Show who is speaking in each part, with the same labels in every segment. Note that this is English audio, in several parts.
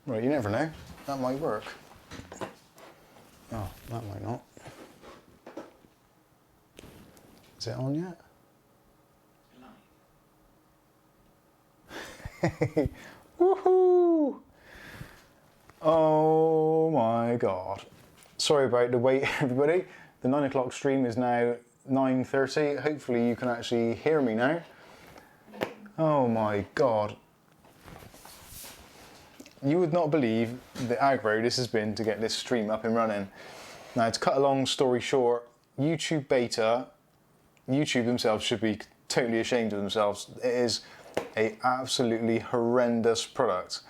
Speaker 1: Right, you never know. That might work. Oh, that might not. Is it on yet? Woohoo! Oh my god. Sorry about the wait, everybody. The 9 o'clock stream is now 9:30. Hopefully you can actually hear me now. Oh my god. You would not believe the aggro this has been to get this stream up and running. Now, to cut a long story short, YouTube beta, YouTube themselves should be totally ashamed of themselves. It is a absolutely horrendous product.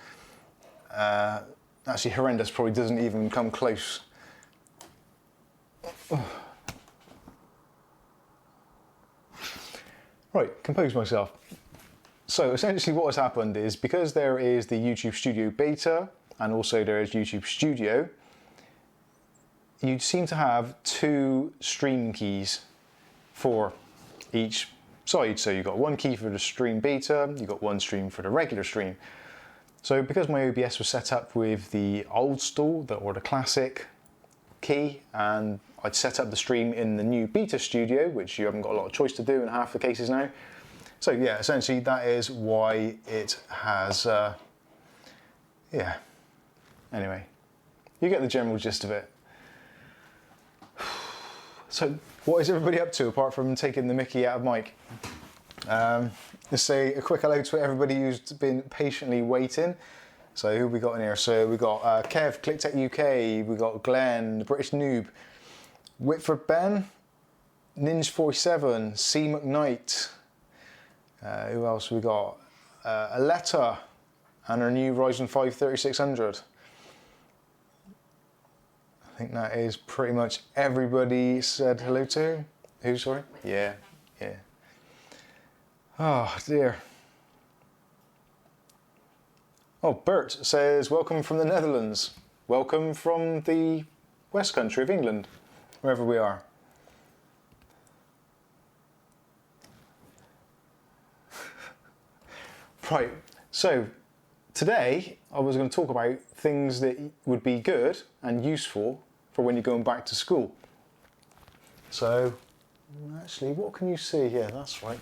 Speaker 1: Actually, horrendous probably doesn't even come close. Right, compose myself. So essentially what has happened is, because there is the YouTube Studio beta and also there is YouTube Studio, you seem to have 2 stream keys for each side. So you've got 1 key for the stream beta, you've got 1 stream for the regular stream. So because my OBS was set up with the old school or the classic key, and I'd set up the stream in the new beta studio, which you haven't got a lot of choice to do in half the cases now. So yeah, essentially that is why it has, yeah. Anyway, you get the general gist of it. So what is everybody up to apart from taking the mickey out of Mike? Let's say a quick hello to everybody who's been patiently waiting. So who have we got in here? So we got Kev, ClickTech UK, we got Glenn, the British Noob, Whitford Ben, Ninja47, C McKnight. Who else we got? Aletta and her new Ryzen 5 3600. I think that is pretty much everybody said hello to. Who, sorry? Yeah. Oh dear. Oh, Bert says, welcome from the Netherlands. Welcome from the West Country of England, wherever we are. Right, so today I was going to talk about things that would be good and useful for when you're going back to school. So, actually, what can you see here? That's right.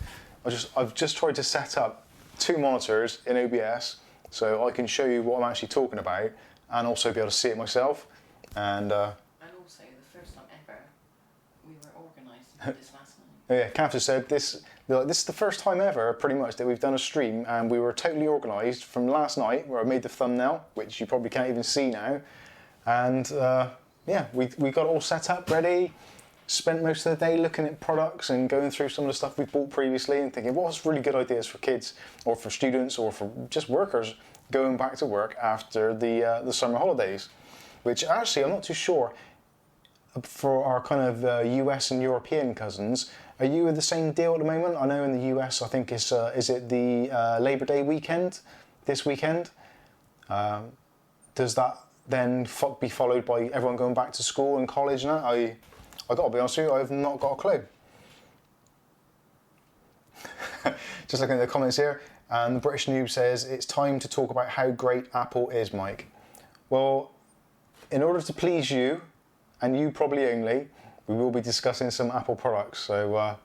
Speaker 1: I've just tried to set up 2 monitors in OBS so I can show you what I'm actually talking about and also be able to see it myself. And
Speaker 2: also, the first time ever, we were organised to do this last night.
Speaker 1: Oh yeah, Kath has said this is the first time ever, pretty much, that we've done a stream, and we were totally organised from last night, where I made the thumbnail, which you probably can't even see now. And yeah, we got it all set up, ready, spent most of the day looking at products and going through some of the stuff we bought previously and thinking, what's really good ideas for kids, or for students, or for just workers going back to work after the summer holidays, which actually I'm not too sure. For our kind of US and European cousins, are you in the same deal at the moment? I know in the US, I think is it the Labor Day weekend, this weekend? Does that then be followed by everyone going back to school and college now? I got to be honest with you, I've not got a clue. Just looking at the comments here, and the British Noob says, it's time to talk about how great Apple is, Mike. Well, in order to please you, and you probably only, we will be discussing some Apple products. So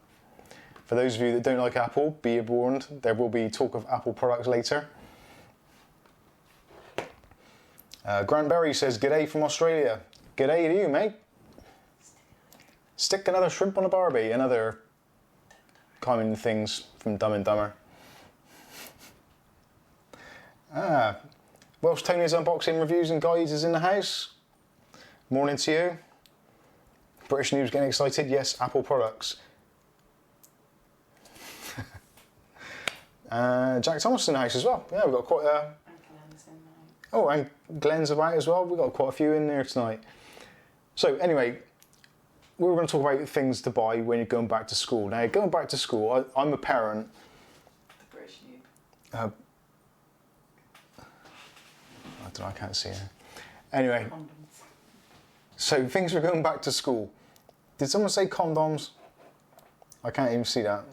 Speaker 1: for those of you that don't like Apple, be warned, there will be talk of Apple products later. Grant Berry says, g'day from Australia. G'day to you, mate. Stick another shrimp on a Barbie and other common things from Dumb and Dumber. Welsh Tony's unboxing reviews and guides is in the house. Morning to you. British News getting excited. Yes, Apple products. Jack Thomas in the house as well. Yeah, we've got quite a... Oh, and Glenn's about as well. We've got quite a few in there tonight. So anyway, we were going to talk about things to buy when you're going back to school. Now, going back to school, I'm a parent.
Speaker 2: The British Noob.
Speaker 1: I don't know, I can't see it. Anyway.
Speaker 2: Condoms.
Speaker 1: So things were going back to school. Did someone say condoms? I can't even see that.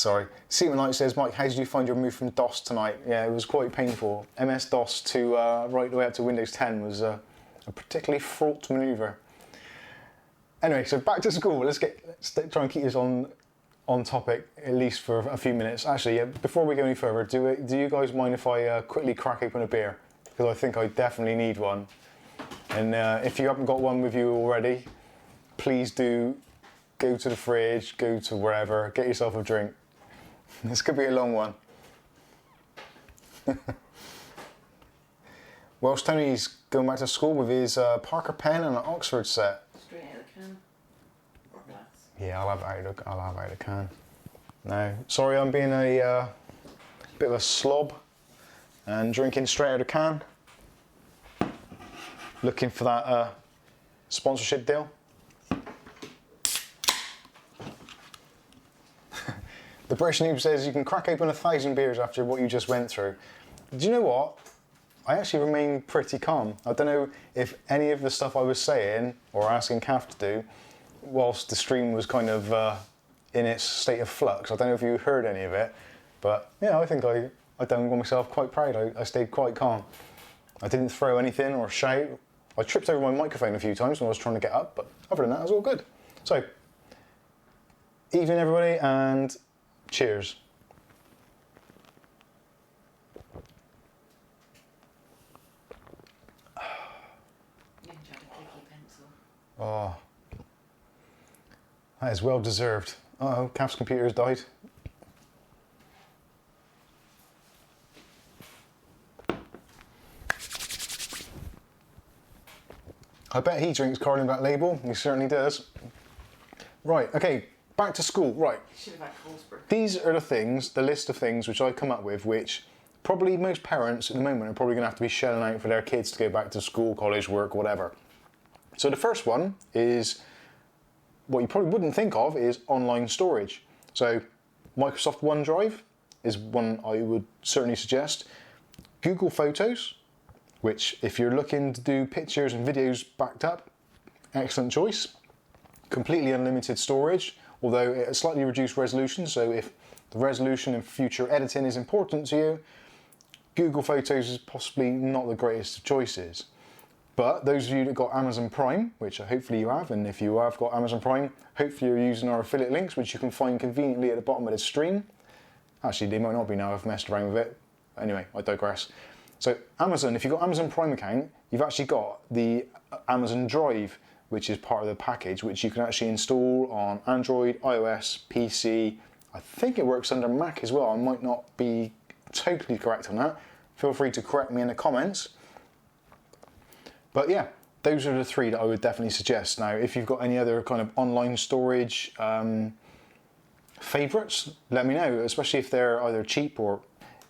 Speaker 1: Sorry. Seaman Knight says, Mike, how did you find your move from DOS tonight? Yeah, it was quite painful. MS-DOS to right the way up to Windows 10 was a particularly fraught manoeuvre. Anyway, so back to school. Let's try and keep this on topic at least for a few minutes. Actually, yeah, before we go any further, do you guys mind if I quickly crack open a beer? Because I think I definitely need one. And if you haven't got one with you already, please do go to the fridge, go to wherever, get yourself a drink. This could be a long one. Welsh Tony's going back to school with his Parker pen and an Oxford set.
Speaker 2: Straight out of the can. Or glass.
Speaker 1: Yeah, I'll have it out of the can. No, sorry, I'm being a bit of a slob and drinking straight out of the can. Looking for that sponsorship deal. The British Noob says you can crack open 1,000 beers after what you just went through. Do you know what? I actually remain pretty calm. I don't know if any of the stuff I was saying or asking Kath to do whilst the stream was kind of in its state of flux. I don't know if you heard any of it, but yeah, I think I done myself quite proud. I stayed quite calm. I didn't throw anything or shout. I tripped over my microphone a few times when I was trying to get up, but other than that, it was all good. So, evening everybody, and cheers.
Speaker 2: Ninja the clicky pencil.
Speaker 1: Oh, that is well deserved. Uh-oh, Kath's computer has died. I bet he drinks Carling Black Label. He certainly does. Right, okay, back to school. Right.
Speaker 2: Should have had Colesburg.
Speaker 1: These are the list of things which I come up with, which probably most parents at the moment are probably going to have to be shelling out for their kids to go back to school, college, work, whatever. So the first one is, what you probably wouldn't think of, is online storage. So Microsoft OneDrive is one I would certainly suggest. Google Photos, which if you're looking to do pictures and videos backed up, excellent choice. Completely unlimited storage, although at a slightly reduced resolution, so if the resolution and future editing is important to you, Google Photos is possibly not the greatest of choices. But those of you that got Amazon Prime, which hopefully you have, and if you have got Amazon Prime, hopefully you're using our affiliate links, which you can find conveniently at the bottom of the stream. Actually, they might not be now, I've messed around with it. Anyway, I digress. So Amazon, if you've got Amazon Prime account, you've actually got the Amazon Drive, which is part of the package, which you can actually install on Android, iOS, PC. I think it works under Mac as well. I might not be totally correct on that. Feel free to correct me in the comments. But yeah, those are the three that I would definitely suggest. Now, if you've got any other kind of online storage favourites, let me know, especially if they're either cheap or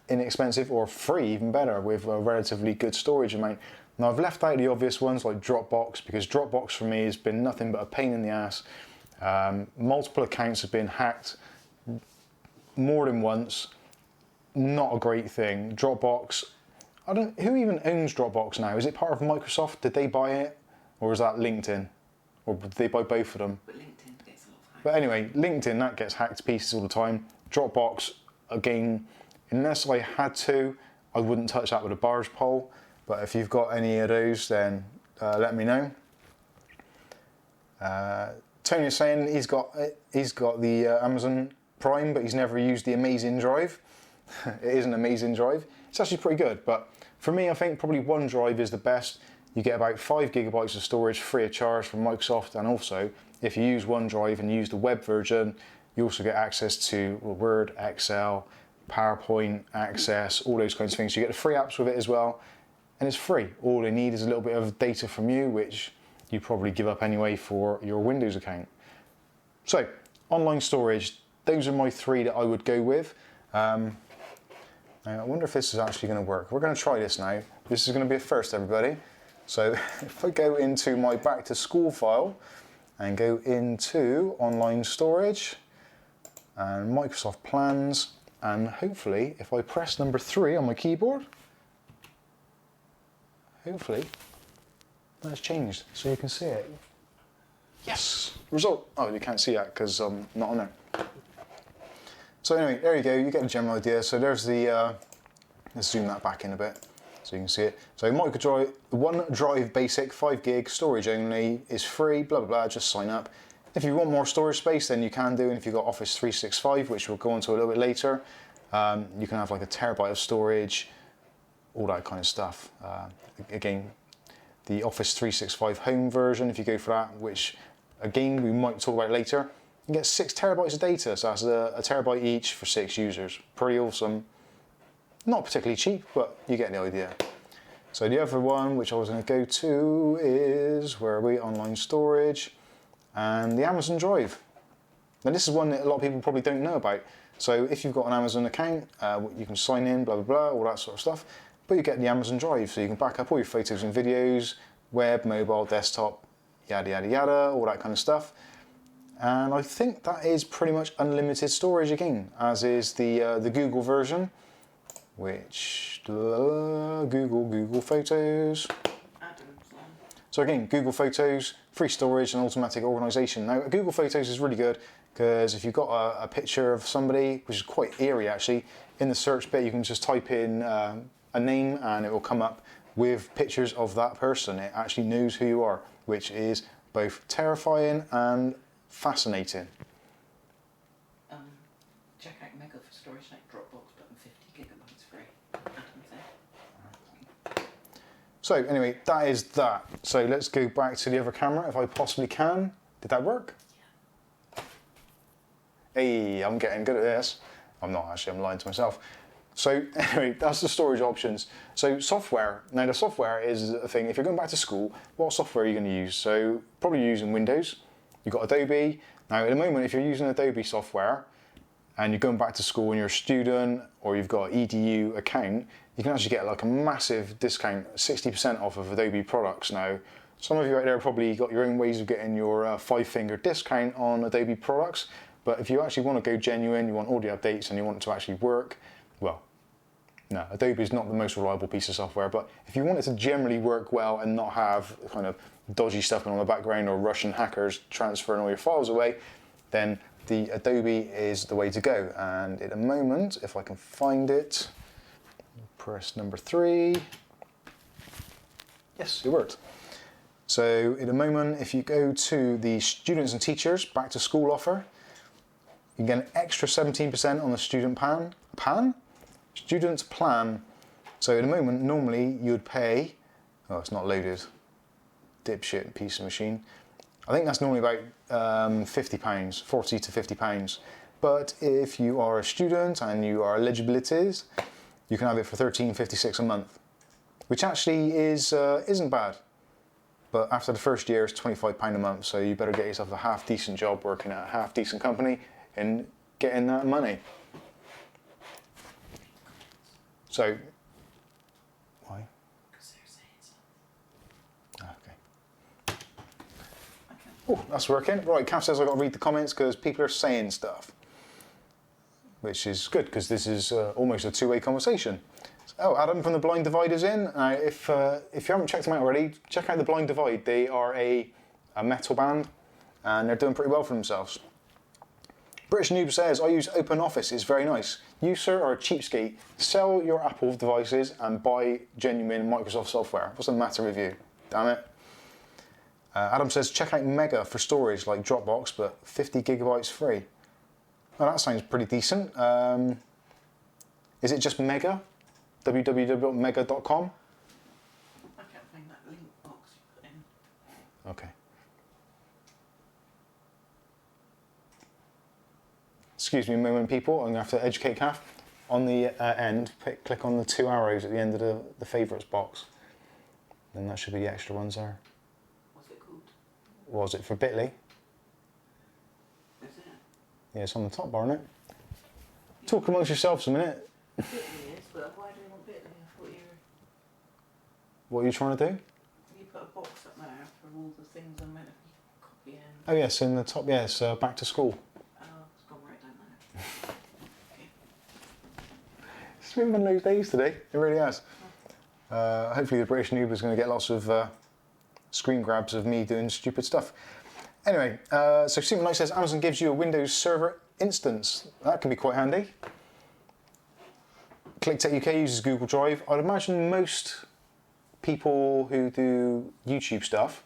Speaker 1: inexpensive or free, even better, with a relatively good storage amount. Now, I've left out the obvious ones like Dropbox, because Dropbox for me has been nothing but a pain in the ass. Multiple accounts have been hacked more than once. Not a great thing. Dropbox, who even owns Dropbox now? Is it part of Microsoft? Did they buy it? Or is that LinkedIn? Or did they buy both of them?
Speaker 2: But LinkedIn gets a lot of hacked.
Speaker 1: But anyway, LinkedIn, that gets hacked to pieces all the time. Dropbox, again, unless I had to, I wouldn't touch that with a barge pole. But if you've got any of those, then let me know. Tony is saying he's got the Amazon Prime, but he's never used the Amazing Drive. It is an amazing drive. It's actually pretty good, but for me, I think probably OneDrive is the best. You get about 5 gigabytes of storage free of charge from Microsoft, and also if you use OneDrive and use the web version, you also get access to Word, Excel, PowerPoint, Access, all those kinds of things. You get the free apps with it as well, and it's free. All they need is a little bit of data from you, which you probably give up anyway for your Windows account. So, online storage, those are my 3 that I would go with. Now, I wonder if this is actually going to work. We're going to try this now. This is going to be a first, everybody. So if I go into my back to school file and go into online storage and Microsoft plans, and hopefully if I press number 3 on my keyboard, hopefully that's changed so you can see it. Yes, result. Oh, you can't see that because I'm not on there. So anyway, there you go. You get a general idea. So there's the. Let's zoom that back in a bit so you can see it. So OneDrive Basic 5 gig storage only is free. Blah blah blah. Just sign up. If you want more storage space, then you can do. And if you've got Office 365, which we'll go into a little bit later, you can have like a terabyte of storage, all that kind of stuff. Again, the Office 365 home version, if you go for that, which again we might talk about later, you get 6 terabytes of data, so that's a terabyte each for 6 users. Pretty awesome. Not particularly cheap, but you get the idea. So the other one, which I was going to go to, is where are we? Online storage and the Amazon Drive. Now this is one that a lot of people probably don't know about. So if you've got an Amazon account, you can sign in, blah blah blah, all that sort of stuff. But you get the Amazon Drive, so you can back up all your photos and videos, web, mobile, desktop, yada yada yada, all that kind of stuff. And I think that is pretty much unlimited storage again, as is the Google version, which Google Photos. So again, Google Photos, free storage and automatic organisation. Now Google Photos is really good because if you've got a picture of somebody, which is quite eerie actually, in the search bit you can just type in a name and it will come up with pictures of that person. It actually knows who you are, which is both terrifying and fascinating.
Speaker 2: Check out Mega for storage like Dropbox, but 50 gigabytes free. Adam said.
Speaker 1: So anyway, that is that. So let's go back to the other camera if I possibly can. Did that work?
Speaker 2: Yeah.
Speaker 1: Hey, I'm getting good at this. I'm not actually, I'm lying to myself. So anyway, that's the storage options. So software, now the software is a thing. If you're going back to school, what software are you going to use? So probably using Windows. You've got Adobe. Now at the moment, if you're using Adobe software and you're going back to school and you're a student or you've got an EDU account, you can actually get like a massive discount, 60% off of Adobe products now. Some of you out there probably got your own ways of getting your 5-finger discount on Adobe products. But if you actually want to go genuine, you want all the updates and you want it to actually work, well, no, Adobe is not the most reliable piece of software, but if you want it to generally work well and not have kind of dodgy stuff going on in the background or Russian hackers transferring all your files away, then the Adobe is the way to go. And at the moment, if I can find it, press number 3. Yes, it worked. So at the moment, if you go to the students and teachers back to school offer, you get an extra 17% on the student student plan. So at the moment, normally you'd pay, oh, it's not loaded, dipshit piece of machine. I think that's normally about £50, 40 to £50. But if you are a student and you are eligibilities, you can have it for £13.56 a month, which actually isn't bad. But after the first year, it's £25 a month, so you better get yourself a half decent job working at a half decent company and getting that money. So, why?
Speaker 2: Because they're saying
Speaker 1: Okay.
Speaker 2: something.
Speaker 1: Oh, that's working. Right, Kath says I've got to read the comments because people are saying stuff. Which is good, because this is almost a two-way conversation. Oh, Adam from The Blind Divide is in. If you haven't checked them out already, check out The Blind Divide. They are a metal band, and they're doing pretty well for themselves. British Noob says, I use OpenOffice, it's very nice. You, sir, are a cheapskate. Sell your Apple devices and buy genuine Microsoft software. What's the matter with you? Damn it. Adam says, check out Mega for storage like Dropbox, but 50 gigabytes free. Oh, that sounds pretty decent. Is it just Mega? www.mega.com?
Speaker 2: I can't find that link box you put in.
Speaker 1: Okay. Excuse me a moment, people. I'm going to have to educate Kath. On the end, click on the 2 arrows at the end of the favourites box. Then that should be the extra ones there.
Speaker 2: What's it called?
Speaker 1: Was it for Bitly?
Speaker 2: Is it?
Speaker 1: Yeah, it's on the top bar, isn't it? Talk amongst yourselves a minute.
Speaker 2: Bitly is, but why do you want Bitly? I thought you
Speaker 1: What are you trying to do?
Speaker 2: put a box up there for all the things I'm meant to be copying.
Speaker 1: Oh yes, in the top, yes, back to school.
Speaker 2: Oh, it's gone right down there.
Speaker 1: It's been one of those days today, it really has. Hopefully the British Noob is going to get lots of screen grabs of me doing stupid stuff. Anyway, so Superknight says Amazon gives you a Windows Server instance. That can be quite handy. ClickTech UK uses Google Drive. I'd imagine most people who do YouTube stuff,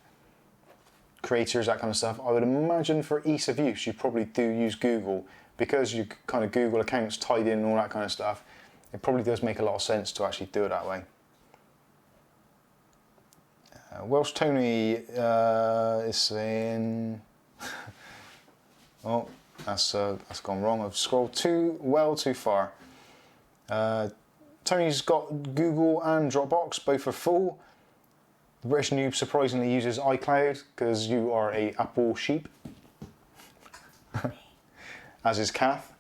Speaker 1: creators, that kind of stuff, I would imagine for ease of use, you probably do use Google because you kind of Google accounts tied in and all that kind of stuff. It probably does make a lot of sense to actually do it that way. Welsh Tony is saying, oh, that's gone wrong. I've scrolled too far. Tony's got Google and Dropbox, both are full. The British Noob surprisingly uses iCloud because you are a Apple sheep, as is Kath.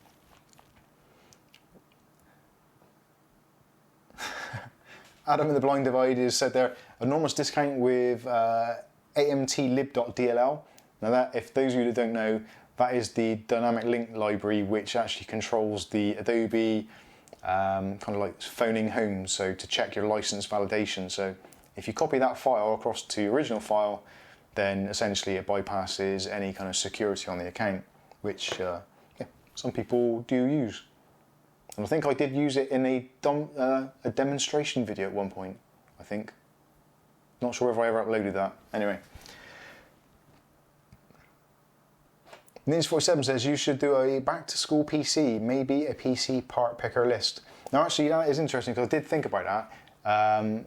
Speaker 1: Adam in the Blind Divide has said there, enormous discount with amtlib.dll. Now that, if those of you that don't know, that is the dynamic link library which actually controls the Adobe kind of like phoning home, so to check your license validation. So if you copy that file across to the original file, then essentially it bypasses any kind of security on the account, which yeah, some people do use. And I think I did use it in a demonstration video at one point, I think. Not sure if I ever uploaded that. Anyway. Nins47 says you should do a back to school PC, maybe a PC part picker list. Now actually that is interesting because I did think about that.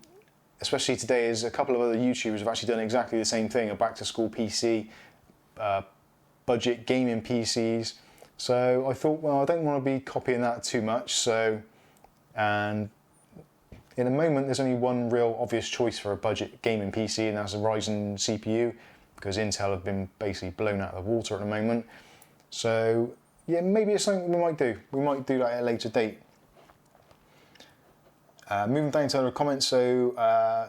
Speaker 1: Especially today, as a couple of other YouTubers have actually done exactly the same thing, a back to school PC, budget gaming PCs. So I thought, well, I don't want to be copying that too much. So, and in the moment, there's only one real obvious choice for a budget gaming PC, and that's a Ryzen CPU, because Intel have been basically blown out of the water at the moment. So yeah, maybe it's something we might do. We might do that at a later date. Moving down to other comments, so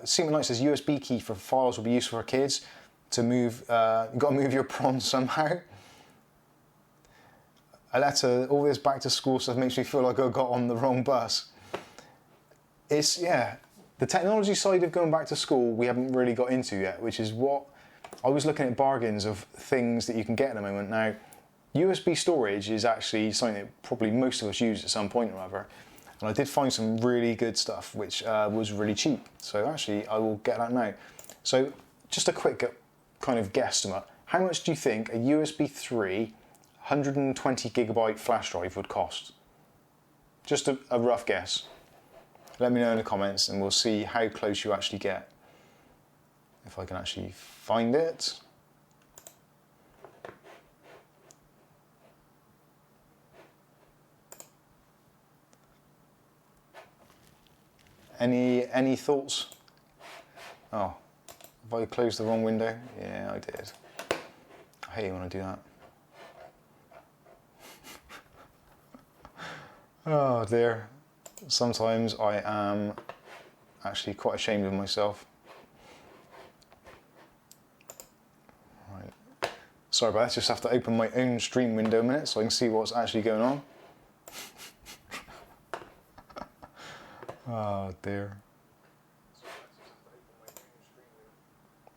Speaker 1: Secret Knight says USB key for files will be useful for kids to move. You've got to move your prawns somehow. Aletta, all this back to school stuff makes me feel like I got on the wrong bus. It's, yeah, the technology side of going back to school we haven't really got into yet, which is what I was looking at bargains of things that you can get at the moment. Now, USB storage is actually something that probably most of us use at some point or other. And I did find some really good stuff which was really cheap. So actually I will get that now. So just a quick kind of guesstimate. How much do you think a USB 3 120 gigabyte flash drive would cost? Just a rough guess. Let me know in the comments and we'll see how close you actually get. If I can actually find it. Any thoughts? Oh, have I closed the wrong window? Yeah, I did. I hate when I do that. Oh dear. Sometimes I am actually quite ashamed of myself. Right. Sorry about that, just have to open my own stream window a minute so I can see what's actually going on. Oh dear.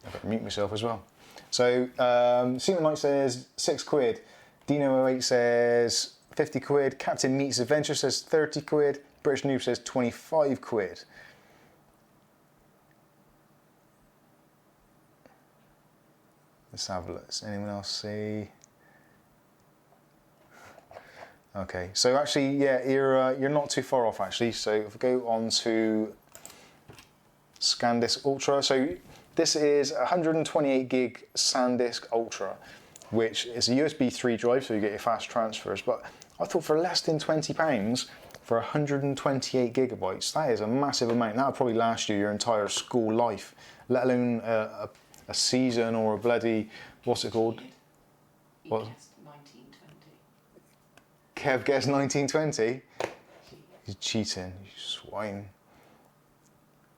Speaker 1: I better mute myself as well. So, Secret Knight says 6 quid. Dino08 says 50 quid. Captain Meets Adventure says 30 quid. British Noob says 25 quid. Let's have a look. Does anyone else see? Okay, so actually, yeah, you're not too far off actually. So if we go on to SanDisk Ultra, so this is a 128 gig SanDisk Ultra, which is a USB 3 drive, so you get your fast transfers. But I thought for less than £20 for 128 gigabytes, that is a massive amount. That would probably last you your entire school life, let alone a season or a bloody, what's it called?
Speaker 2: He
Speaker 1: What?
Speaker 2: guessed 1920.
Speaker 1: Kev guessed 1920. He's cheating, you swine.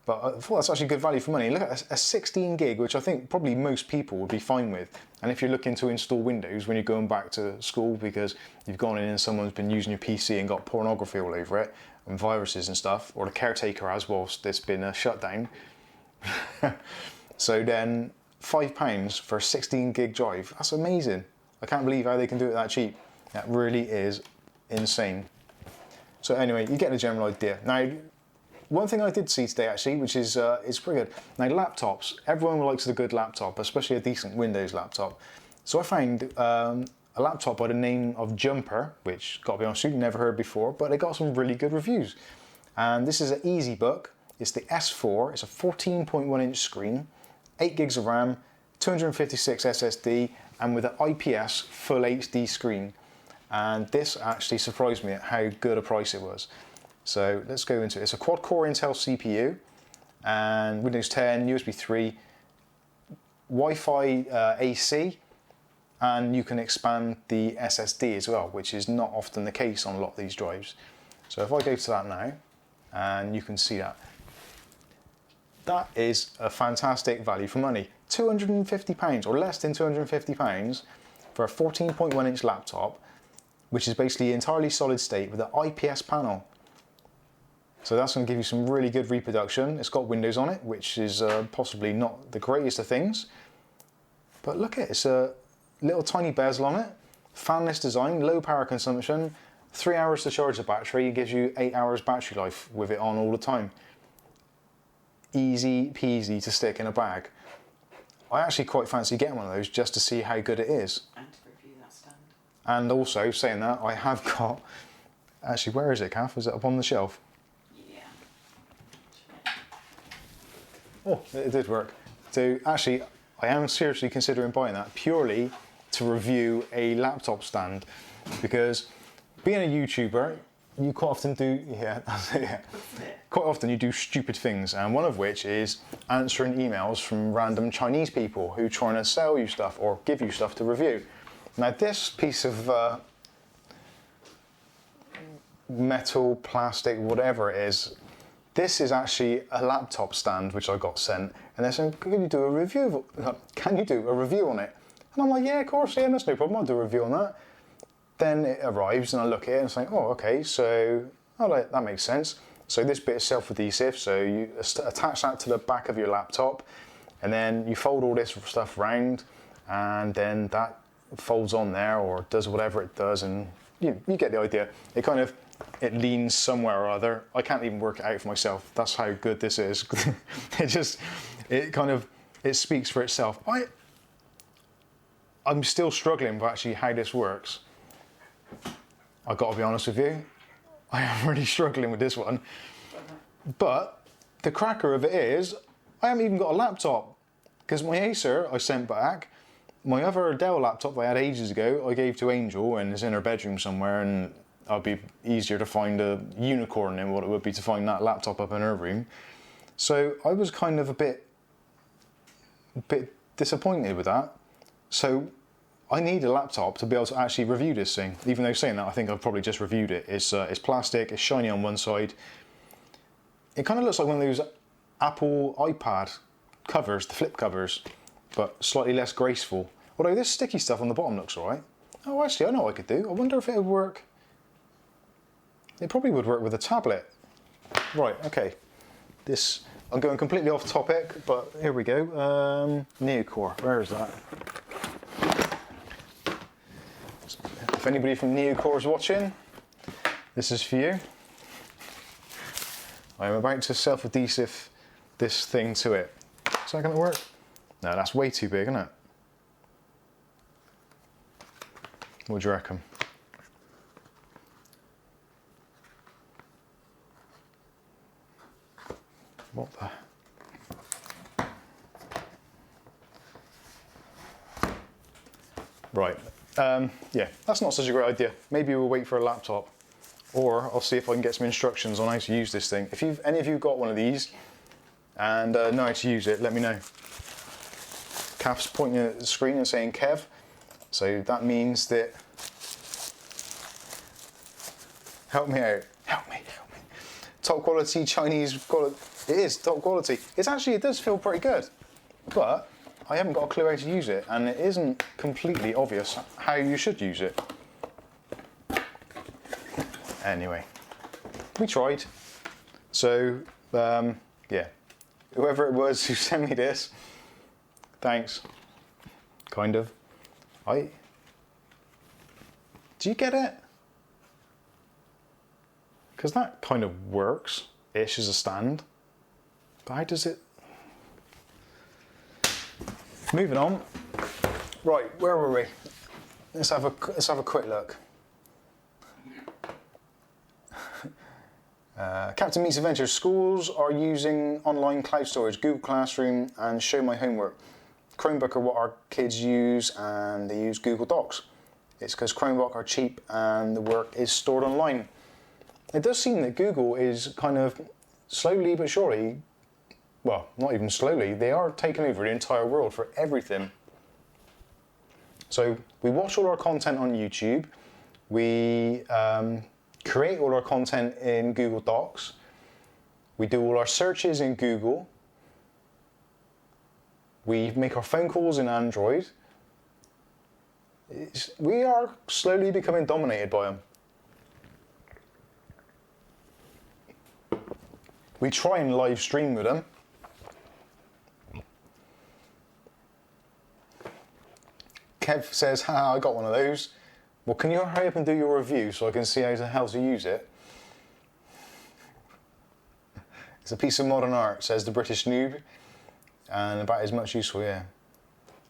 Speaker 1: But I thought that's actually good value for money. Look at a 16 gig, which I think probably most people would be fine with. And if you're looking to install Windows when you're going back to school because you've gone in and someone's been using your PC and got pornography all over it, and viruses and stuff, or the caretaker has whilst there's been a shutdown. So then £5 for a 16 gig drive, that's amazing. I can't believe how they can do it that cheap. That really is insane. So anyway, you get the general idea. Now, one thing I did see today actually, which is pretty good. Now, laptops. Everyone likes a good laptop, especially a decent Windows laptop. So I found a laptop by the name of Jumper, which, gotta be honest with you, never heard before, but they got some really good reviews. And this is an EasyBook. It's the S4. It's a 14.1 inch screen, 8 gigs of RAM, 256 SSD, and with an IPS full HD screen. And this actually surprised me at how good a price it was. So let's go into it. It's a quad-core Intel CPU, and Windows 10, USB 3, Wi-Fi AC, and you can expand the SSD as well, which is not often the case on a lot of these drives. So if I go to that now, and you can see that. That is a fantastic value for money. £250 or less than £250 for a 14.1 inch laptop, which is basically entirely solid state with an IPS panel. So that's going to give you some really good reproduction. It's got Windows on it, which is possibly not the greatest of things. But look at it, it's a little tiny bezel on it, fanless design, low power consumption, 3 hours to charge the battery, gives you 8 hours battery life with it on all the time. Easy peasy to stick in a bag. I actually quite fancy getting one of those just to see how good it is.
Speaker 2: And to review that stand.
Speaker 1: And also, saying that, I have got... Actually, where is it, Kath? Is it up on the shelf?
Speaker 2: Yeah.
Speaker 1: Oh, it did work. So actually, I am seriously considering buying that purely to review a laptop stand, because being a YouTuber, you quite often do, yeah, that's it, yeah. Quite often you do stupid things, and one of which is answering emails from random Chinese people who trying to sell you stuff or give you stuff to review. Now this piece of metal, plastic, whatever it is, this is actually a laptop stand which I got sent, and they're saying, can you do a review? Can you do a review on it? And I'm like, yeah, of course, yeah, that's no problem. I'll do a review on that. Then it arrives, and I look at it and it's like, oh, okay, so that makes sense. So this bit is self-adhesive, so you attach that to the back of your laptop, and then you fold all this stuff round, and then that folds on there or does whatever it does, and you get the idea. It leans somewhere or other. I can't even work it out for myself. That's how good this is. It speaks for itself. I'm still struggling with actually how this works. I've got to be honest with you. I am really struggling with this one. But the cracker of it is, I haven't even got a laptop. Because my Acer I sent back, my other Dell laptop I had ages ago, I gave to Angel, and it's in her bedroom somewhere, and it'll be easier to find a unicorn than what it would be to find that laptop up in her room. So I was kind of a bit disappointed with that. So I need a laptop to be able to actually review this thing. Even though saying that, I think I've probably just reviewed it. It's plastic, it's shiny on one side. It kind of looks like one of those Apple iPad covers, the flip covers, but slightly less graceful. Although this sticky stuff on the bottom looks alright. Oh, actually, I know what I could do. I wonder if it would work. It probably would work with a tablet. Right, okay. I'm going completely off topic, but here we go. Neocore, where is that? If anybody from Neocore is watching, this is for you. I'm about to self-adhesive this thing to it. Is that going to work? No, that's way too big, isn't it? What do you reckon? What the... Right, yeah, that's not such a great idea. Maybe we'll wait for a laptop, or I'll see if I can get some instructions on how to use this thing. If any of you got one of these and know how to use it, let me know. Kath's pointing at the screen and saying Kev, so that means that... Help me out, help me. Top quality Chinese quality. It is top quality. It does feel pretty good, but I haven't got a clue how to use it, and it isn't completely obvious how you should use it. Anyway, we tried. So, yeah, whoever it was who sent me this, thanks. Kind of. Do you get it? Because that kind of works-ish as a stand. But how does it... Moving on. Right, where were we? Let's have a quick look. Captain Meets Adventures. Schools are using online cloud storage, Google Classroom and Show My Homework. Chromebook are what our kids use, and they use Google Docs. It's because Chromebook are cheap and the work is stored online. It does seem that Google is kind of slowly but surely, well, not even slowly, they are taking over the entire world for everything. So we watch all our content on YouTube, we create all our content in Google Docs, we do all our searches in Google, we make our phone calls in Android. We are slowly becoming dominated by them. We try and live stream with them. Kev says, "Ha, I got one of those." Well, can you hurry up and do your review so I can see how the hell to use it? It's a piece of modern art, says the British noob, and about as much useful, yeah.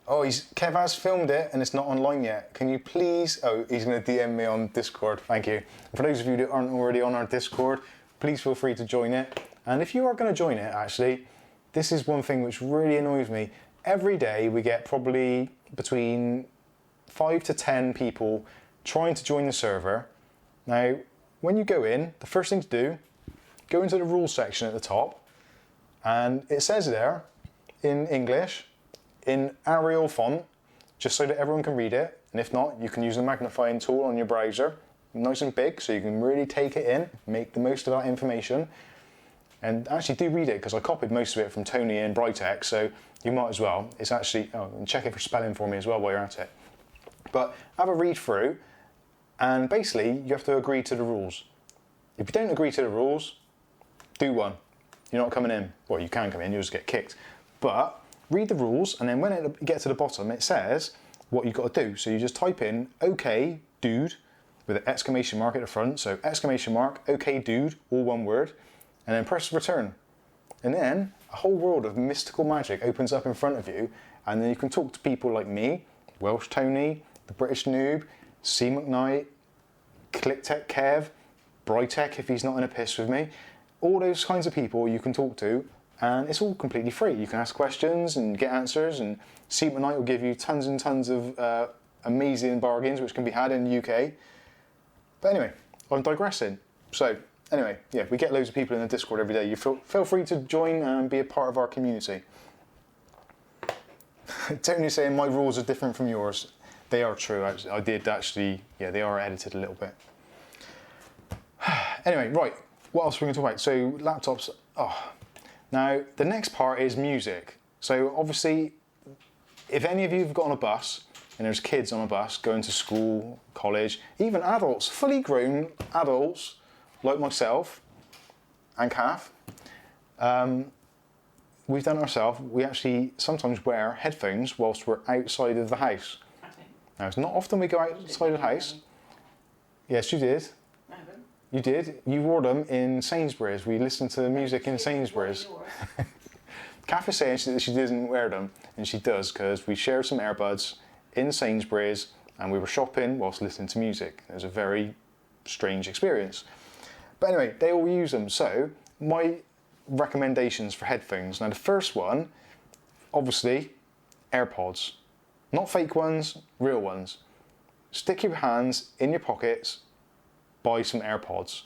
Speaker 1: Oh, Kev has filmed it and it's not online yet. Can you please... Oh, he's going to DM me on Discord. Thank you. For those of you that aren't already on our Discord, please feel free to join it. And if you are going to join it, actually, this is one thing which really annoys me. Every day we get probably between 5 to 10 people trying to join the server. Now, when you go in, the first thing to do, go into the rules section at the top, and it says there in English, in Arial font, just so that everyone can read it. And if not, you can use the magnifying tool on your browser, nice and big, so you can really take it in, make the most of that information. And actually do read it, because I copied most of it from Tony and Brightex, so you might as well. It's actually, and check it for spelling for me as well while you're at it. But have a read through, and basically you have to agree to the rules. If you don't agree to the rules, do one. You're not coming in. Well, you can come in, you'll just get kicked. But read the rules, and then when it gets to the bottom, it says what you've got to do. So you just type in, "OK, dude," with an exclamation mark at the front. So exclamation mark, "OK, dude," all one word, and then press return. And then a whole world of mystical magic opens up in front of you, and then you can talk to people like me, Welsh Tony, the British Noob, C McKnight, ClickTech Kev, Brightech if he's not in a piss with me. All those kinds of people you can talk to, and it's all completely free. You can ask questions and get answers, and C McKnight will give you tons and tons of amazing bargains which can be had in the UK. But anyway, I'm digressing. So anyway, yeah, we get loads of people in the Discord every day. You feel free to join and be a part of our community. Tony's saying my rules are different from yours. They are true. I did actually, yeah, they are edited a little bit. Anyway, right, what else are we going to talk about? So laptops, Now, the next part is music. So obviously, if any of you have got on a bus, and there's kids on a bus going to school, college, even adults, fully grown adults, like myself and Kath, we've done it ourselves. We actually sometimes wear headphones whilst we're outside of the house.
Speaker 2: Okay.
Speaker 1: Now, it's not often we go outside of the house. Yes, you did.
Speaker 2: I haven't.
Speaker 1: You did. You wore them in Sainsbury's. We listened to music in Sainsbury's. Kath is saying that she doesn't wear them, and she does, because we shared some earbuds in Sainsbury's, and we were shopping whilst listening to music. It was a very strange experience. But anyway, they all use them. So my recommendations for headphones. Now the first one, obviously, AirPods. Not fake ones, real ones. Stick your hands in your pockets, buy some AirPods.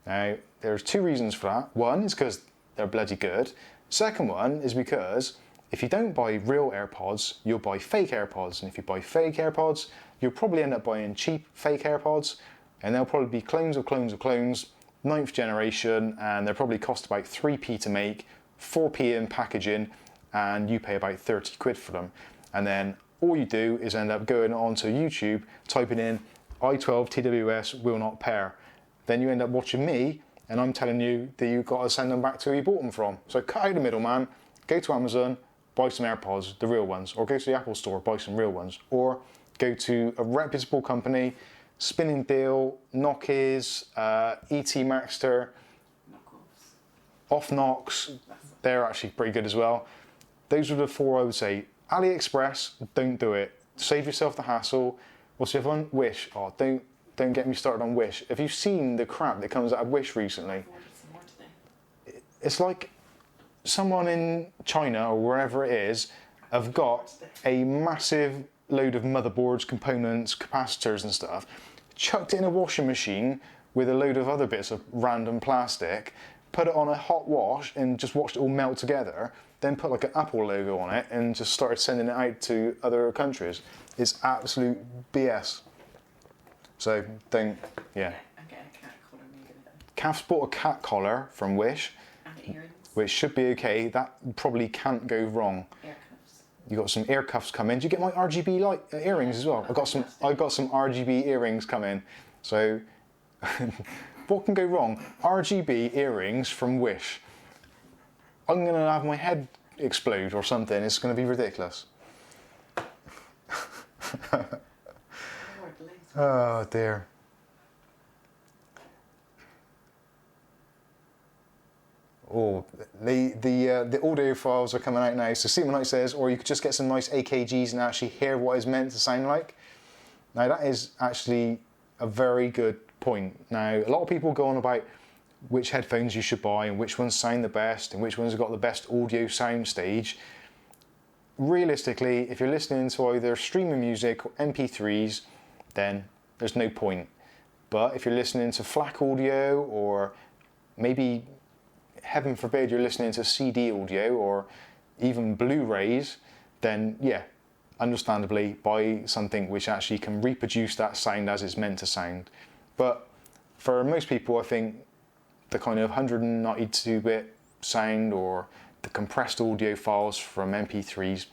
Speaker 1: Now, there's two reasons for that. One is because they're bloody good. Second one is because if you don't buy real AirPods, you'll buy fake AirPods. And if you buy fake AirPods, you'll probably end up buying cheap fake AirPods, and they'll probably be clones of clones of clones, 9th generation, and they'll probably cost about 3p to make, 4p in packaging, and you pay about 30 quid for them. And then all you do is end up going onto YouTube, typing in i12 TWS will not pair. Then you end up watching me, and I'm telling you that you've got to send them back to who you bought them from. So cut out the middleman, go to Amazon, buy some AirPods, the real ones, or go to the Apple store, buy some real ones, or go to a reputable company Spinning Deal, Nokia's, ET Maxter,
Speaker 2: Knockoffs.
Speaker 1: Off Knox,
Speaker 2: That's
Speaker 1: they're actually pretty good as well. Those are the 4 I would say. AliExpress, don't do it. Save yourself the hassle. What's the other one? Wish. Oh, don't get me started on Wish. Have you seen the crap that comes out of Wish recently?
Speaker 2: I've ordered some more today.
Speaker 1: It's like someone in China or wherever it is have got a massive load of motherboards, components, capacitors and stuff, chucked it in a washing machine with a load of other bits of random plastic, put it on a hot wash and just watched it all melt together, then put like an Apple logo on it and just started sending it out to other countries. It's absolute BS. So don't, yeah.
Speaker 2: And get a cat collar made of it.
Speaker 1: Kath's bought a cat collar from Wish,
Speaker 2: And earrings.
Speaker 1: which should be okay. That probably can't go wrong.
Speaker 2: Ear cuffs.
Speaker 1: You got some ear cuffs coming. Do you get my RGB light earrings as well? I got some RGB earrings coming. So what can go wrong? RGB earrings from Wish. I'm gonna have my head explode or something. It's gonna be ridiculous.
Speaker 2: Lord, the lace.
Speaker 1: Oh dear. Oh, the audio files are coming out now. So see what Knight says, or you could just get some nice AKGs and actually hear what it's meant to sound like. Now that is actually a very good point. Now a lot of people go on about which headphones you should buy and which ones sound the best and which ones have got the best audio sound stage. Realistically, if you're listening to either streaming music or MP3s, then there's no point. But if you're listening to FLAC audio, or maybe, heaven forbid, you're listening to CD audio or even Blu-rays, then yeah, understandably buy something which actually can reproduce that sound as it's meant to sound. But for most people, I think the kind of 192-bit sound or the compressed audio files from MP3s,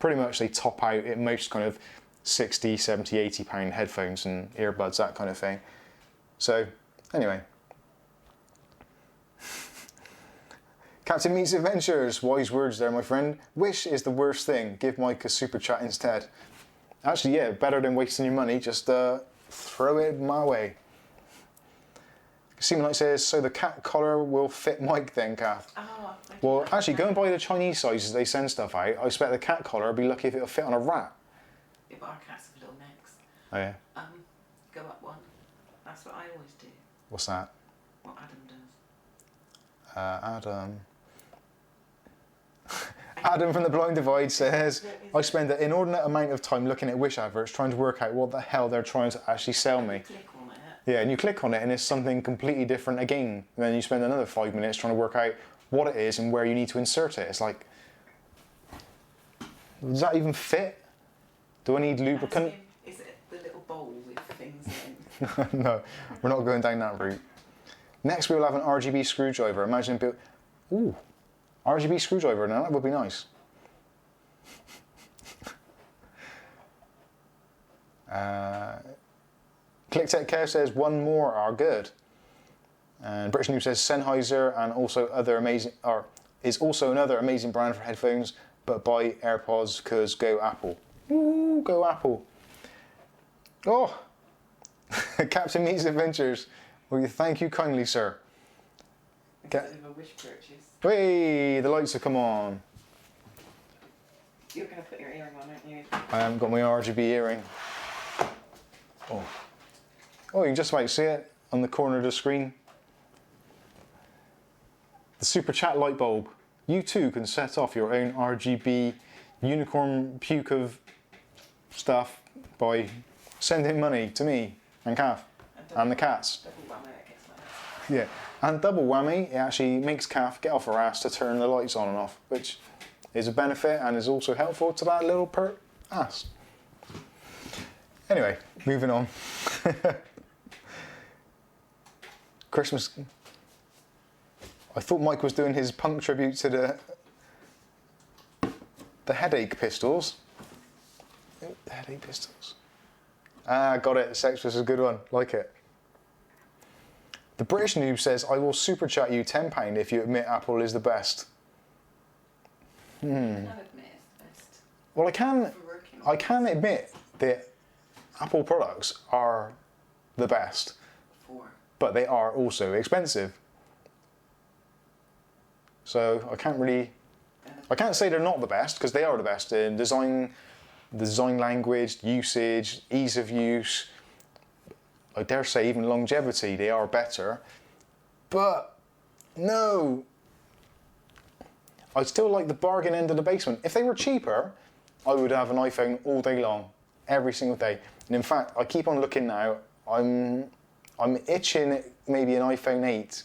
Speaker 1: pretty much they top out at most kind of 60, 70, 80 pound headphones and earbuds, that kind of thing. So anyway. Captain Meets Adventures, wise words there, my friend. Wish is the worst thing. Give Mike a super chat instead. Actually, yeah, better than wasting your money. Just throw it my way. Seaman Knight says, so the cat collar will fit Mike then, Kath?
Speaker 2: Oh, okay.
Speaker 1: Well, actually, go and buy the Chinese sizes they send stuff out. I expect the cat collar would be lucky if it'll fit on a rat.
Speaker 2: Yeah, but our cats have little necks.
Speaker 1: Oh yeah,
Speaker 2: Go up one. That's what I always do.
Speaker 1: what's that?
Speaker 2: What Adam does.
Speaker 1: Adam. Adam from the Blind Divide says, I spend an inordinate amount of time looking at Wish adverts trying to work out what the hell they're trying to actually sell me.
Speaker 2: Click on it.
Speaker 1: Yeah, and you click on it and it's something completely different again. And then you spend another 5 minutes trying to work out what it is and where you need to insert it. It's like, does that even fit? Do I need lubricant?
Speaker 2: Is it the little bowl with things in?
Speaker 1: No, we're not going down that route. Next we will have an RGB screwdriver. Imagine built. Ooh, RGB screwdriver. Now that would be nice. ClickTech Care says one more are good. And British News says Sennheiser and also is also another amazing brand for headphones, but buy AirPods because go Apple. Ooh, go Apple. Oh, Captain Meets Adventures. Well, thank you kindly, sir.
Speaker 2: Instead of a Wish purchase.
Speaker 1: Hey, the lights have come on.
Speaker 2: You're going to put your earring on, aren't you?
Speaker 1: I haven't got my RGB earring. Oh, you can just about see it on the corner of the screen. The Super Chat light bulb. You too can set off your own RGB unicorn puke of stuff by sending money to me and Kath and the cats.
Speaker 2: Double whammy, it gets nice.
Speaker 1: Yeah, and double whammy, it actually makes Kath get off her ass to turn the lights on and off, which is a benefit and is also helpful to that little pert ass. Anyway, moving on. Christmas. I thought Mike was doing his punk tribute to the Headache Pistols. The Headache Pistols. Ah, got it. Sex was a good one. Like it. The British Noob says, I will super chat you £10 if you admit Apple is the best.
Speaker 2: I don't admit it's the best.
Speaker 1: Well,
Speaker 2: For working.
Speaker 1: I can admit that Apple products are the best, but they are also expensive. So I can't say they're not the best, because they are the best in design language, usage, ease of use. I dare say even longevity, they are better. But no, I still like the bargain end of the basement. If they were cheaper, I would have an iPhone all day long, every single day. And in fact, I keep on looking now. I'm itching maybe an iPhone 8.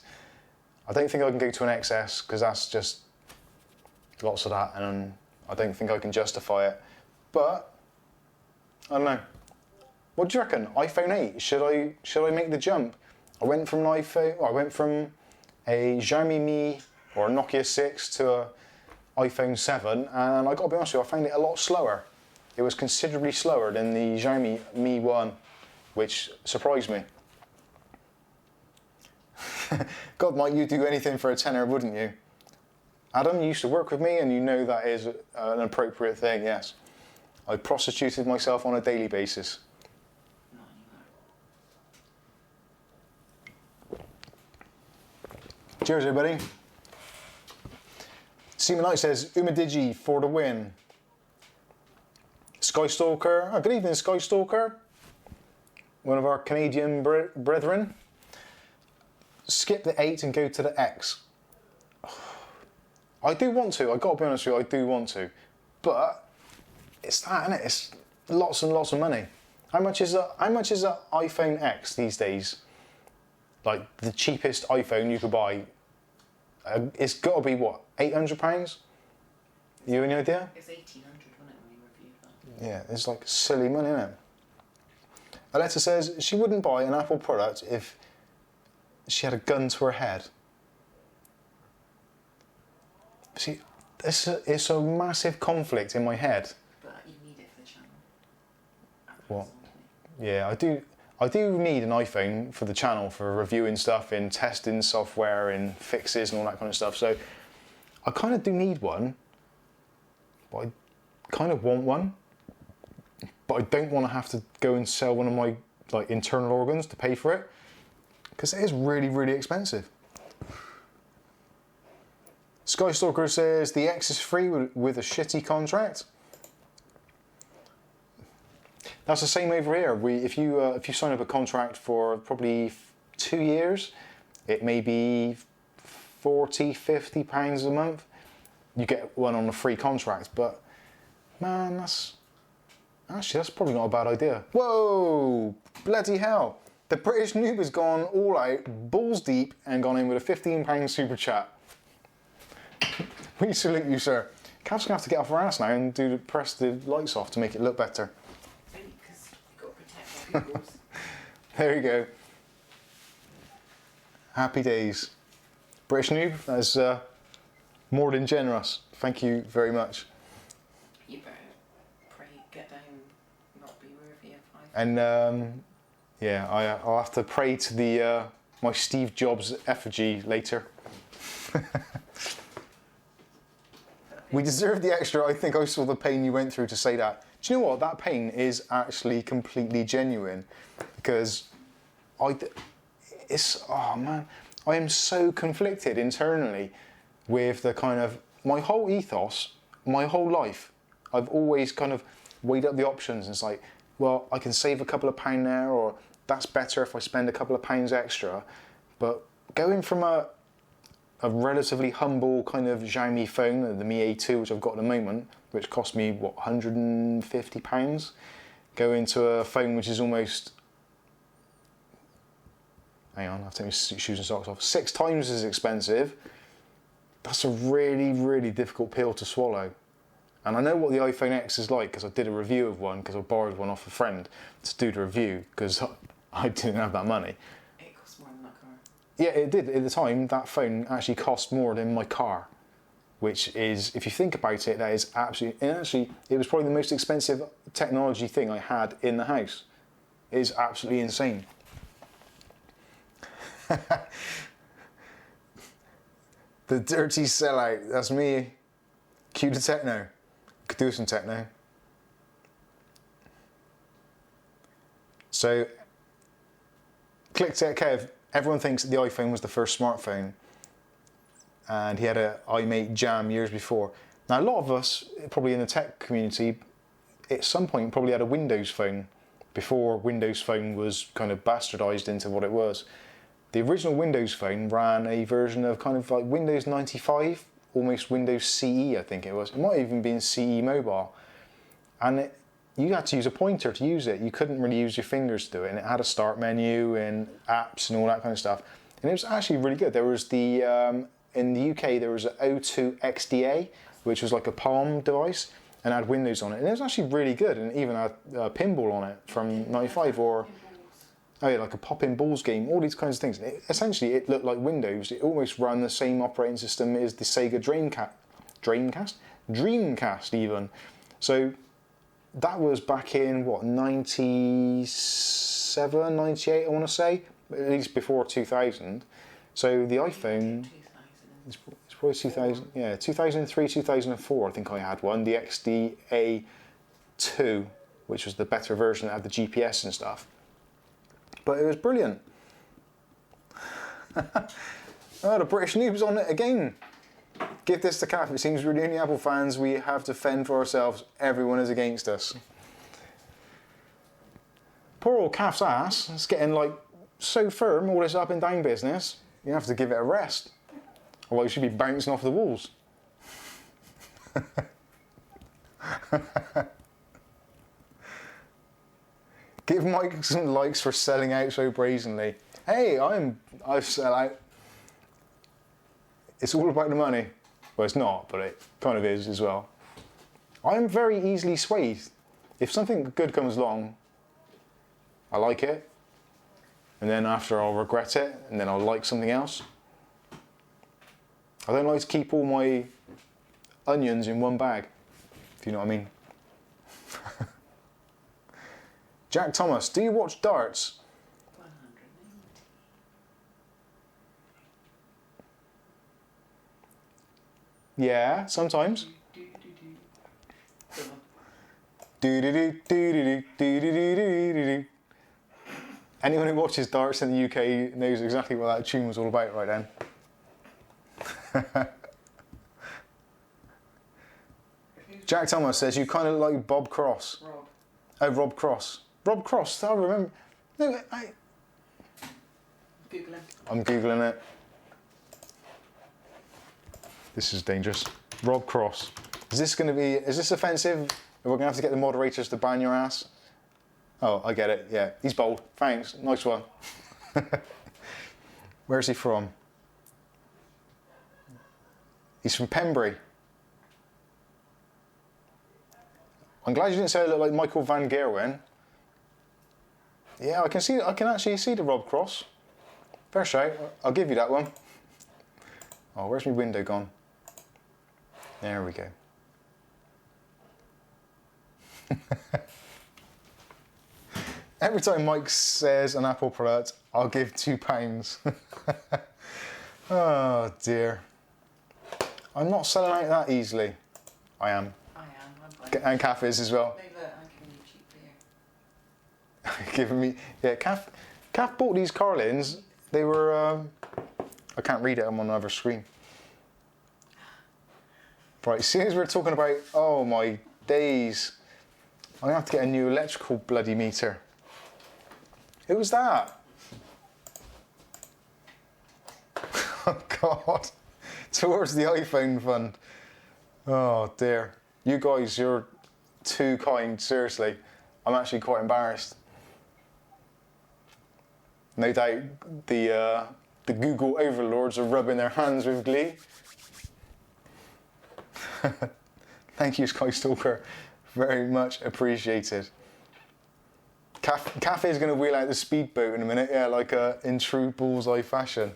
Speaker 1: I don't think I can go to an XS, because that's just lots of that, and I don't think I can justify it. But I don't know. What do you reckon? iPhone 8? Should I make the jump? I went from a Xiaomi Mi or a Nokia 6 to a iPhone 7, and I got to be honest with you, I found it a lot slower. It was considerably slower than the Xiaomi Mi 1, which surprised me. God, might you do anything for a tenner, wouldn't you? Adam, you used to work with me, and you know that is an appropriate thing, yes. I prostituted myself on a daily basis.
Speaker 2: Not anymore.
Speaker 1: Cheers, everybody. Seaman Knight says, Umadigi for the win. Skystalker, good evening, Skystalker. One of our Canadian brethren. Skip the 8 and go to the X. I do want to, I've got to be honest with you, I do want to. But it's that, isn't it? It's lots and lots of money. How much is a iPhone X these days? Like the cheapest iPhone you could buy. It's got to be what, £800? You have any idea?
Speaker 2: It's 1,800, wasn't it, when we reviewed that?
Speaker 1: Yeah, it's like silly money, isn't it? Aletta says she wouldn't buy an Apple product if she had a gun to her head. See, it's a massive conflict in my head.
Speaker 2: But you need it for the channel.
Speaker 1: What? Yeah, I do need an iPhone for the channel, for reviewing stuff, in testing software, in fixes and all that kind of stuff. So I kind of do need one, but I kind of want one. But I don't want to have to go and sell one of my internal organs to pay for it, because it is really, really expensive. Skystalker says the X is free with a shitty contract. That's the same over here. If you sign up a contract for probably 2 years, it may be £40-50 a month. You get one on a free contract, but man, that's probably not a bad idea. Whoa, bloody hell! The British noob has gone all out, balls deep, and gone in with a £15 super chat. We salute you, sir. Cav's gonna have to get off her ass now and press the lights off to make it look better.
Speaker 2: Really, because you've got to protect our peoples.
Speaker 1: There you go. Happy days. British noob, that's more than generous. Thank you very much.
Speaker 2: You better pray, get down, not be worthy of 5.
Speaker 1: And yeah, I'll have to pray to the my Steve Jobs effigy later. We deserve the extra. I think I saw the pain you went through to say that. Do you know what? That pain is actually completely genuine, because oh man, I am so conflicted internally with the kind of, my whole ethos, my whole life, I've always kind of weighed up the options, and it's like, well, I can save a couple of pounds there, or that's better if I spend a couple of pounds extra. But going from a relatively humble kind of Xiaomi phone, the Mi A2, which I've got at the moment, which cost me, what, £150, go into a phone which is almost, hang on, I have to take my shoes and socks off, 6 times as expensive. That's a really, really difficult pill to swallow. And I know what the iPhone X is like, because I did a review of one, because I borrowed one off a friend to do the review, because I didn't have that money.
Speaker 2: It costs more than that car.
Speaker 1: Yeah, it did. At the time, that phone actually cost more than my car, which is, if you think about it, that is absolutely, and actually, it was probably the most expensive technology thing I had in the house. It is absolutely insane. The dirty sellout, that's me. Cue the techno. Could do some techno. So, ClickTech Kev, everyone thinks that the iPhone was the first smartphone, and he had a iMate Jam years before. Now, a lot of us, probably in the tech community, at some point probably had a Windows phone before Windows Phone was kind of bastardized into what it was. The original Windows Phone ran a version of kind of like Windows 95, almost Windows CE, I think it was. It might have even been CE Mobile. And you had to use a pointer to use it. You couldn't really use your fingers to do it. And it had a start menu and apps and all that kind of stuff. And it was actually really good. There was in the UK, there was an O2 XDA, which was like a Palm device and had Windows on it. And it was actually really good, and even had pinball on it from 95, or oh yeah, like a pop-in balls game, all these kinds of things. Essentially, it looked like Windows. It almost ran the same operating system as the Sega Dreamcast even. So that was back in, what, 97, 98, I want to say, at least before 2000. So the iPhone, it's probably 2000, yeah, 2003, 2004, I think I had one, the XDA2, which was the better version that had the GPS and stuff. But it was brilliant. Oh, the British noob's on it again. Give this to Kath. It seems we're the only Apple fans. We have to fend for ourselves. Everyone is against us. Poor old Kath's ass. It's getting like so firm, all this up and down business. You have to give it a rest. Otherwise, you should be bouncing off the walls. Give Mike some likes for selling out so brazenly. Hey, I sell out. It's all about the money. Well, it's not, but it kind of is as well. I'm very easily swayed. If something good comes along, I like it. And then after I'll regret it, and then I'll like something else. I don't like to keep all my onions in one bag, if you know what I mean. Jack Thomas, do you watch darts?
Speaker 2: 190.
Speaker 1: Yeah, sometimes. Do-do-do-do-do-do-do-do-do-do-do. Anyone who watches darts in the UK knows exactly what that tune was all about right then. Jack Thomas says you kind of like Bob Cross.
Speaker 2: Rob.
Speaker 1: Oh, Rob Cross. Rob Cross, I remember. No,
Speaker 2: Google him.
Speaker 1: I'm Googling it. This is dangerous. Rob Cross. Is this offensive? We're going to have to get the moderators to ban your ass? Oh, I get it. Yeah, he's bold. Thanks. Nice one. Where's he from? He's from Pembury. I'm glad you didn't say I look like Michael Van Gerwen. Yeah, I can actually see the Rob Cross. Fair shout. I'll give you that one. Oh, where's my window gone? There we go. Every time Mike says an Apple product, I'll give £2. Oh dear. I'm not selling out that easily. I am.
Speaker 2: I am. I'm buying.
Speaker 1: And Kath is as well.
Speaker 2: No, but I'm giving you cheap beer.
Speaker 1: Giving me, yeah. Kath bought these Carlins. They were. I can't read it. I'm on another screen. Right. As soon as we're talking about, oh my days, I'm gonna have to get a new electrical bloody meter. Who was that? Oh God! Towards the iPhone fund. Oh dear. You guys, you're too kind. Seriously, I'm actually quite embarrassed. No doubt the Google overlords are rubbing their hands with glee. Thank you, Skystalker. Very much appreciated. Cafe is going to wheel out the speedboat in a minute, yeah, like in true bullseye fashion.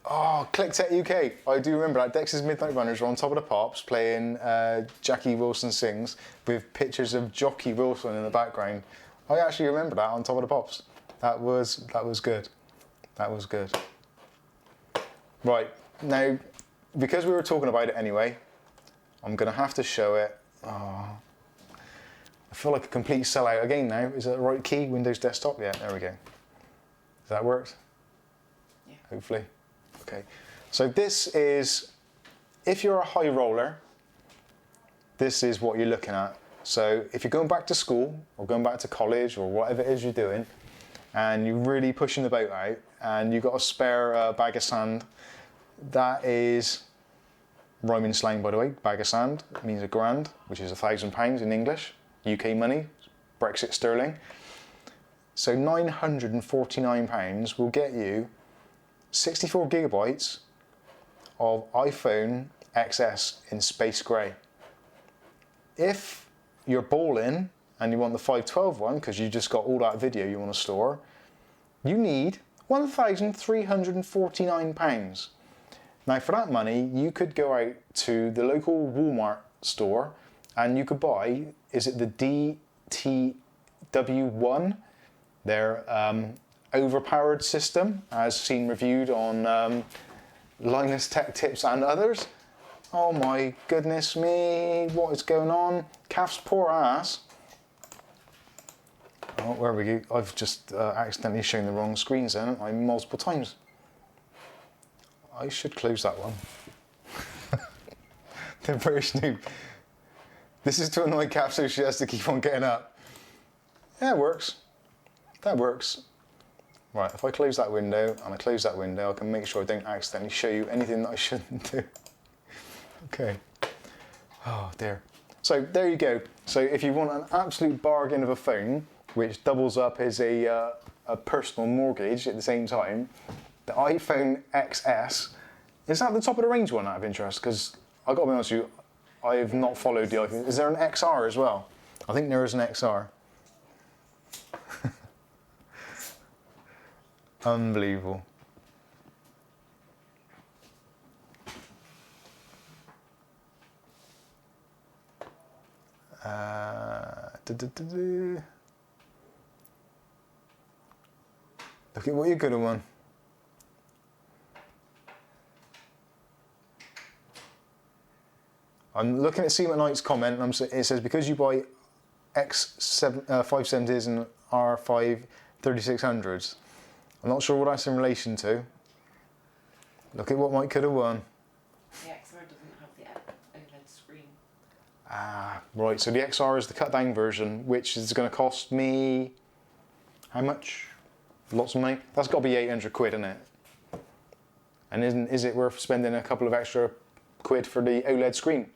Speaker 1: Oh, ClickTech UK. I do remember that. Dex's Midnight Runners were on Top of the Pops playing Jackie Wilson Sings with pictures of Jockey Wilson in the background. I actually remember that on Top of the Pops. That was good. That was good. Right, now because we were talking about it anyway, I'm going to have to show it. Oh, I feel like a complete sellout again now. Is that the right key? Windows Desktop? Yeah, there we go. Has that worked?
Speaker 2: Yeah.
Speaker 1: Hopefully. Okay. So this is, if you're a high roller, this is what you're looking at. So if you're going back to school or going back to college or whatever it is you're doing, and you're really pushing the boat out and you've got a spare bag of sand, that is rhyming slang, by the way. Bag of sand means a grand, which is £1,000 in English, UK money, Brexit sterling. So £949 will get you 64 gigabytes of iPhone XS in space grey. If you're balling and you want the 512 one because you just got all that video you want to store, you need £1,349. Now for that money, you could go out to the local Walmart store and you could buy, is it the DTW1? Their overpowered system, as seen reviewed on Linus Tech Tips and others. Oh my goodness me, what is going on? Calf's poor ass. Oh, where we go? I've just accidentally shown the wrong screens then, haven't I, multiple times. I should close that one. The British noob. This is to annoy Calf so she has to keep on getting up. Yeah, it works. That works. Right, if I close that window and I close that window, I can make sure I don't accidentally show you anything that I shouldn't do. Okay. Oh dear. So there you go. So if you want an absolute bargain of a phone, which doubles up as a personal mortgage at the same time, the iPhone XS, is that the top of the range one out of interest? Because I've got to be honest with you, I have not followed the iPhone. Is there an XR as well? I think there is an XR. Unbelievable. Look at what you're good at, one. I'm looking at Seema Knight's comment, and it says because you buy X7 570s and R5 3600s. I'm not sure what that's in relation to. Look at what Mike could have won.
Speaker 2: The XR doesn't have the OLED screen.
Speaker 1: Ah, right. So the XR is the cut down version, which is going to cost me how much? Lots of money. That's got to be 800 quid, isn't it? And is it worth spending a couple of extra quid for the OLED screen?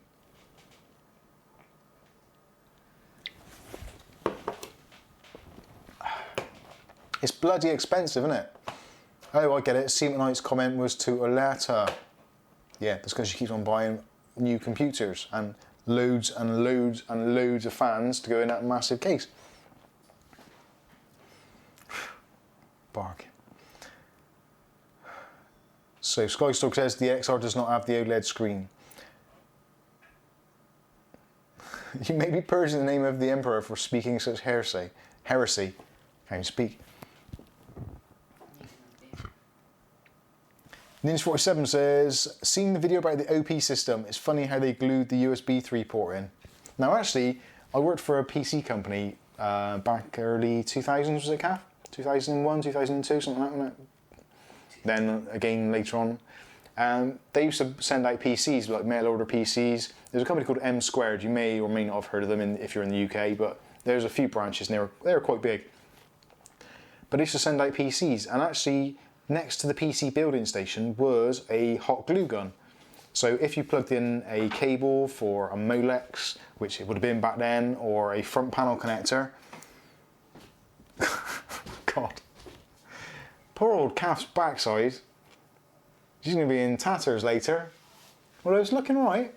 Speaker 1: It's bloody expensive, isn't it? Oh, I get it. Seema Knight's comment was to Aleta. Yeah, that's because she keeps on buying new computers and loads and loads and loads of fans to go in that massive case. Bargain. So Skystalk says the XR does not have the OLED screen. You may be purging the name of the Emperor for speaking such heresy. Heresy. Can't speak. Ninja47 says, seen the video about the OP system. It's funny how they glued the USB 3 port in. Now actually, I worked for a PC company back early 2000s, was it, Kath? 2001, 2002, something like that. Then again later on. They used to send out PCs, like mail order PCs. There's a company called M Squared. You may or may not have heard of them if you're in the UK, but there's a few branches and they were quite big. But they used to send out PCs, and actually next to the PC building station was a hot glue gun. So if you plugged in a cable for a Molex, which it would have been back then, or a front panel connector, God, poor old Calf's backside. She's going to be in tatters later. Well, it's looking right.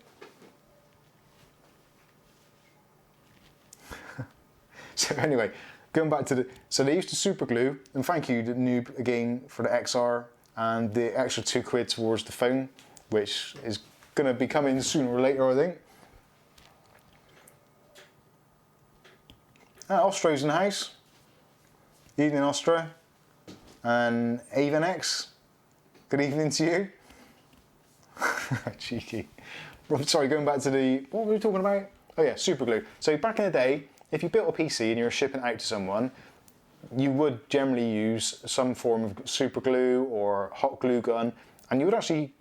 Speaker 1: So anyway, going back to so they used to super glue, and thank you to Noob again for the XR and the extra £2 towards the phone, which is going to be coming sooner or later, I think. Ostro's in the house. Evening, Ostro. And Avon X, good evening to you. Cheeky. Sorry, going back to what were we talking about? Oh yeah, super glue. So back in the day, if you built a PC and you were shipping it out to someone, you would generally use some form of super glue or hot glue gun, and you would actually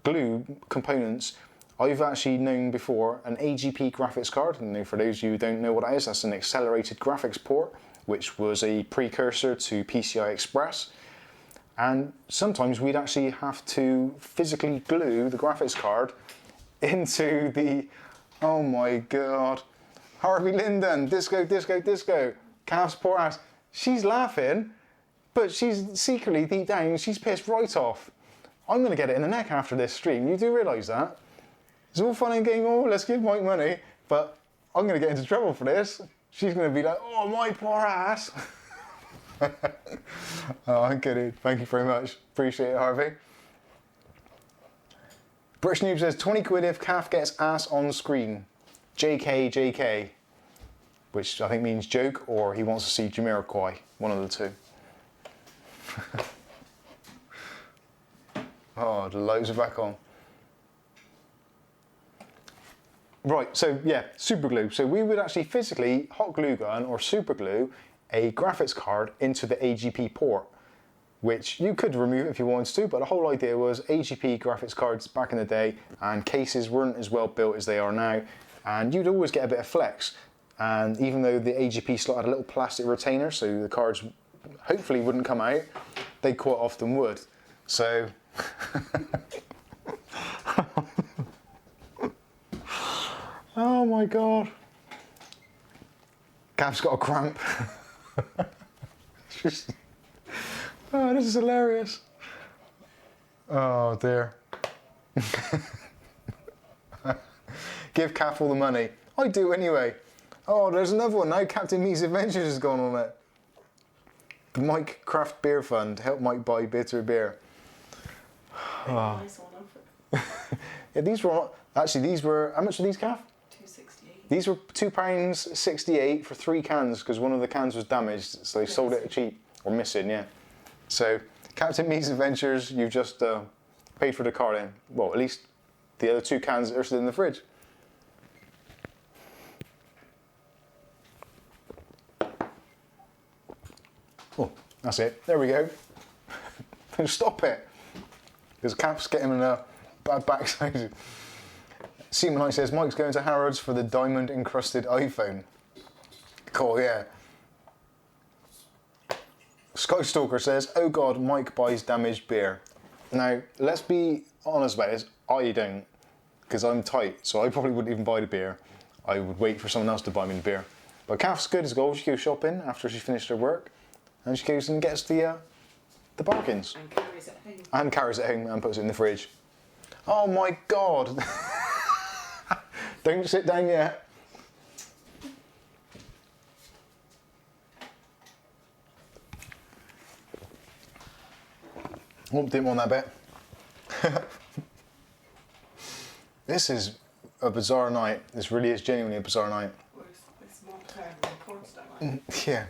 Speaker 1: glue components. I've actually known before an AGP graphics card, and for those of you who don't know what that is, that's an accelerated graphics port, which was a precursor to PCI Express. And sometimes we'd actually have to physically glue the graphics card into the, oh my god, Harvey Linden, disco, disco, disco, Calf's poor ass. She's laughing, but she's secretly, deep down, she's pissed right off. I'm going to get it in the neck after this stream. You do realise that? It's all fun and game, oh, let's give Mike money, but I'm going to get into trouble for this. She's going to be like, oh, my poor ass. Oh, I'm kidding. Thank you very much. Appreciate it, Harvey. British Noob says 20 quid if Calf gets ass on screen. JK, JK. Which I think means joke, or he wants to see Jamiroquai. One of the two. Oh, the lights are back on. Right, so yeah, super glue. So we would actually physically hot glue gun or super glue a graphics card into the AGP port, which you could remove if you wanted to, but the whole idea was AGP graphics cards back in the day and cases weren't as well built as they are now, and you'd always get a bit of flex. And even though the AGP slot had a little plastic retainer so the cards hopefully wouldn't come out, they quite often would. So oh my god. Gav's got a cramp. Just, oh, this is hilarious. Oh dear. Give Calf all the money. I do anyway. Oh, there's another one now. Captain Me's Adventures has gone on it. The Mike Craft Beer Fund. Help Mike buy bitter beer. Oh.
Speaker 2: Nice one.
Speaker 1: Yeah, these were actually how much are these, Calf?
Speaker 2: £2.68.
Speaker 1: These were £2.68 for 3 cans because one of the cans was damaged, so they sold it cheap or missing. Yeah. So Captain Me's Adventures, you've just paid for the card in. Well, at least the other 2 cans are still in the fridge. Oh, that's it. There we go. Stop it. Because Cap's getting in a bad backside. Seaman says, Mike's going to Harrods for the diamond encrusted iPhone. Cool, yeah. Skystalker says, oh god, Mike buys damaged beer. Now, let's be honest about this. I don't. Because I'm tight, so I probably wouldn't even buy the beer. I would wait for someone else to buy me the beer. But Kath's good as gold. She goes shopping after she finished her work. And she goes and gets the bargains.
Speaker 2: And carries it home.
Speaker 1: And carries it home and puts it in the fridge. Oh my god. Don't sit down yet. Oh, didn't want that bit. This is a bizarre night. This really is genuinely a bizarre night.
Speaker 2: Well, it's more bizarre than porn star night.
Speaker 1: Yeah.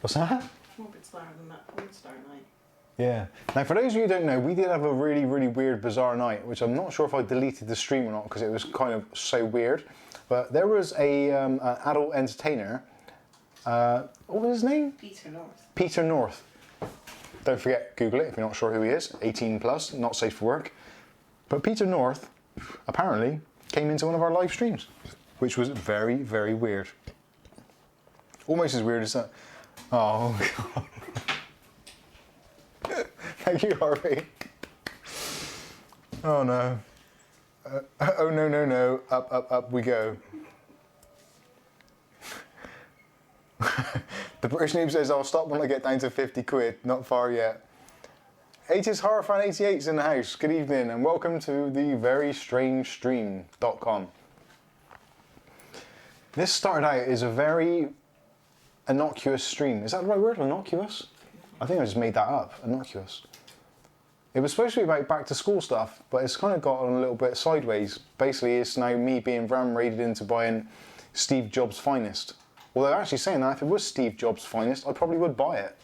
Speaker 1: What's that?
Speaker 2: It's more bizarre than that porn star night.
Speaker 1: Yeah. Now, for those of you who don't know, we did have a really, really weird, bizarre night, which I'm not sure if I deleted the stream or not because it was kind of so weird. But there was an adult entertainer. What was his name?
Speaker 2: Peter North.
Speaker 1: Peter North. Don't forget, Google it if you're not sure who he is. 18 plus, not safe for work. But Peter North apparently came into one of our live streams, which was very, very weird. Almost as weird as that. Oh, God. Thank you, Harvey. Oh, no. Oh, no, no, no. Up, up, up we go. The British Noob says, I'll stop when I get down to 50 quid. Not far yet. 80s Horror Fan 88's in the house. Good evening and welcome to the verystrange-stream.com. This started out as a very innocuous stream. Is that the right word? Innocuous? I think I just made that up. Innocuous. It was supposed to be about back to school stuff, but it's kind of gotten a little bit sideways. Basically, it's now me being ram-raided into buying Steve Jobs' Finest. Although actually saying that, if it was Steve Jobs' Finest, I probably would buy it.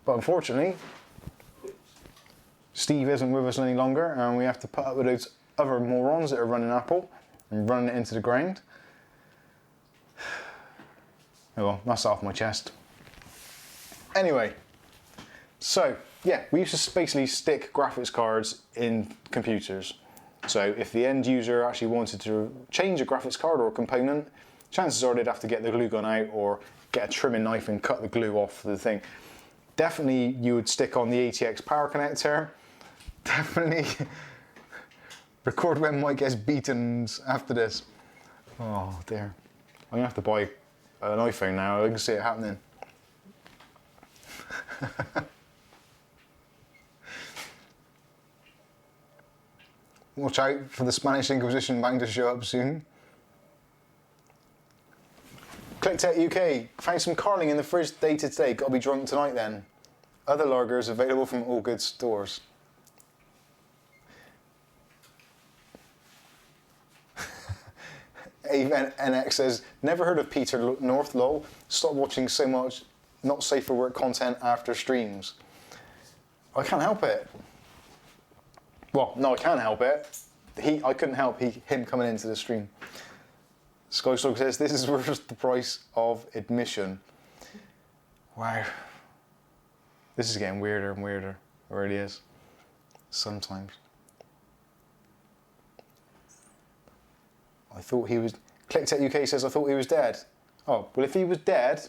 Speaker 1: But unfortunately, Steve isn't with us any longer, and we have to put up with those other morons that are running Apple and running it into the ground. Oh well, that's off my chest. Anyway, so yeah, we used to basically stick graphics cards in computers. So if the end user actually wanted to change a graphics card or a component, chances are they'd have to get the glue gun out or get a trimming knife and cut the glue off the thing. Definitely you would stick on the ATX power connector. Definitely record when Mike gets beaten after this. Oh dear. I'm gonna have to buy an iPhone now, I can see it happening. Watch out for the Spanish Inquisition bound to show up soon. ClickTech UK, found some Carling in the fridge dated today. Gotta be drunk tonight then. Other lagers available from all good stores. Avent NX says, never heard of Peter North, lol. Stop watching so much not safe for work content after streams. I can't help it. Well, no, I can help it. I couldn't help him coming into the stream. Skystalk says, this is worth the price of admission. Wow. This is getting weirder and weirder. It really is. Sometimes. I thought he was... ClickTech UK says, I thought he was dead. Oh, well if he was dead,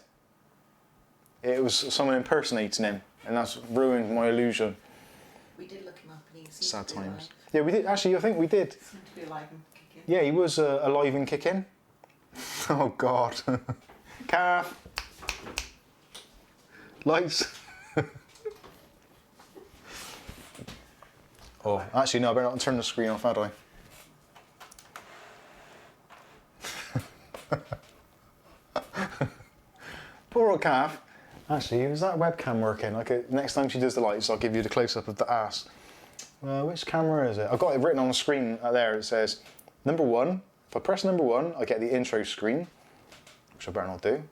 Speaker 1: it was someone impersonating him. And that's ruined my illusion.
Speaker 2: We did look him up and he seemed
Speaker 1: Sad
Speaker 2: to be
Speaker 1: times.
Speaker 2: alive.
Speaker 1: Yeah, we did. Actually, I think we did.
Speaker 2: He seemed to be alive and kicking.
Speaker 1: Yeah, he was alive and kicking. Oh, God. Calf. Lights. Oh, actually, no, I better not turn the screen off, had I? Poor old calf. Actually, is that webcam working? Like, next time she does the lights, I'll give you the close-up of the ass. Which camera is it? I've got it written on the screen there. It says, number 1. If I press number 1, I get the intro screen, which I better not do.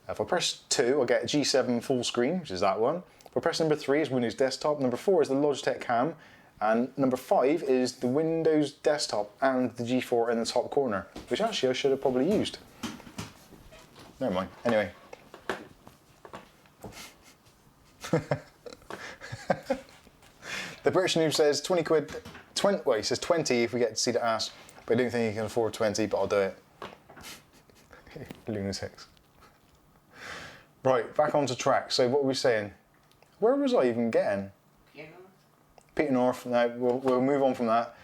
Speaker 1: If I press 2, I get a G7 full screen, which is that one. If I press number 3, is Windows Desktop. Number 4 is the Logitech Cam. And number 5 is the Windows Desktop and the G4 in the top corner, which actually I should have probably used. Never mind. Anyway. The British Noob says 20 quid, well he says 20 if we get to see the ass, but I don't think he can afford 20, but I'll do it. Lunatics. Right, back onto track. So what were we saying? Where was I even getting? Peter North. No, we'll move on from that.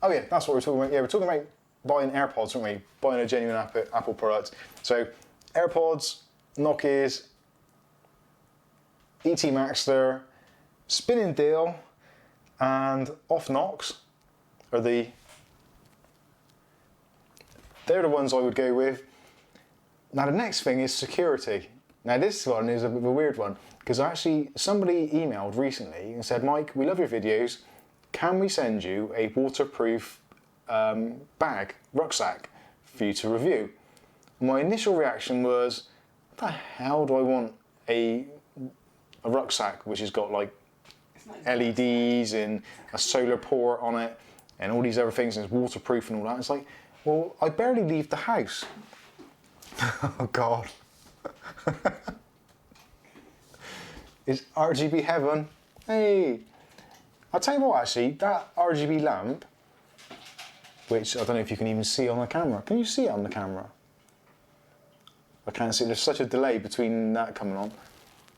Speaker 1: Oh yeah, that's what we're talking about. Yeah, we're talking about buying AirPods, aren't we? Buying a genuine Apple product. So AirPods, Nokia's, ET Maxter, Spinning Deal, and Off Knox are they're the ones I would go with. Now the next thing is security. Now this one is a bit of a weird one because actually somebody emailed recently and said, Mike, we love your videos. Can we send you a waterproof bag, rucksack for you to review? My initial reaction was, what the hell do I want a rucksack which has got like LEDs and a solar port on it and all these other things and it's waterproof and all that. It's like, well, I barely leave the house. Oh God. It's RGB heaven. Hey. I'll tell you what actually, that RGB lamp, which I don't know if you can even see on the camera. Can you see it on the camera? I can't see, there's such a delay between that coming on.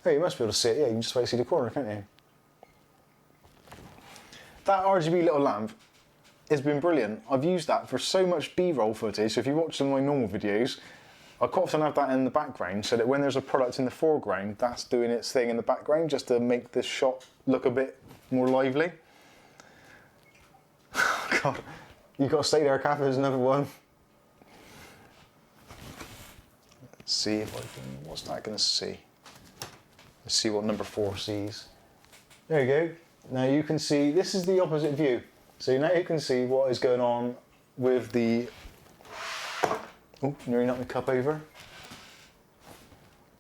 Speaker 1: Oh, you must be able to see it, yeah, you can just wait to see the corner, can't you? That RGB little lamp has been brilliant. I've used that for so much B-roll footage, so if you watch some of my normal videos, I quite often have that in the background so that when there's a product in the foreground, that's doing its thing in the background just to make this shot look a bit more lively. God, you've got to stay there, Kath, there's another one. Let's see if I can, what's that going to see? Let's see what number 4 sees. There you go. Now you can see, this is the opposite view. So now you can see what is going on with the, oh, nearly knocked my cup over.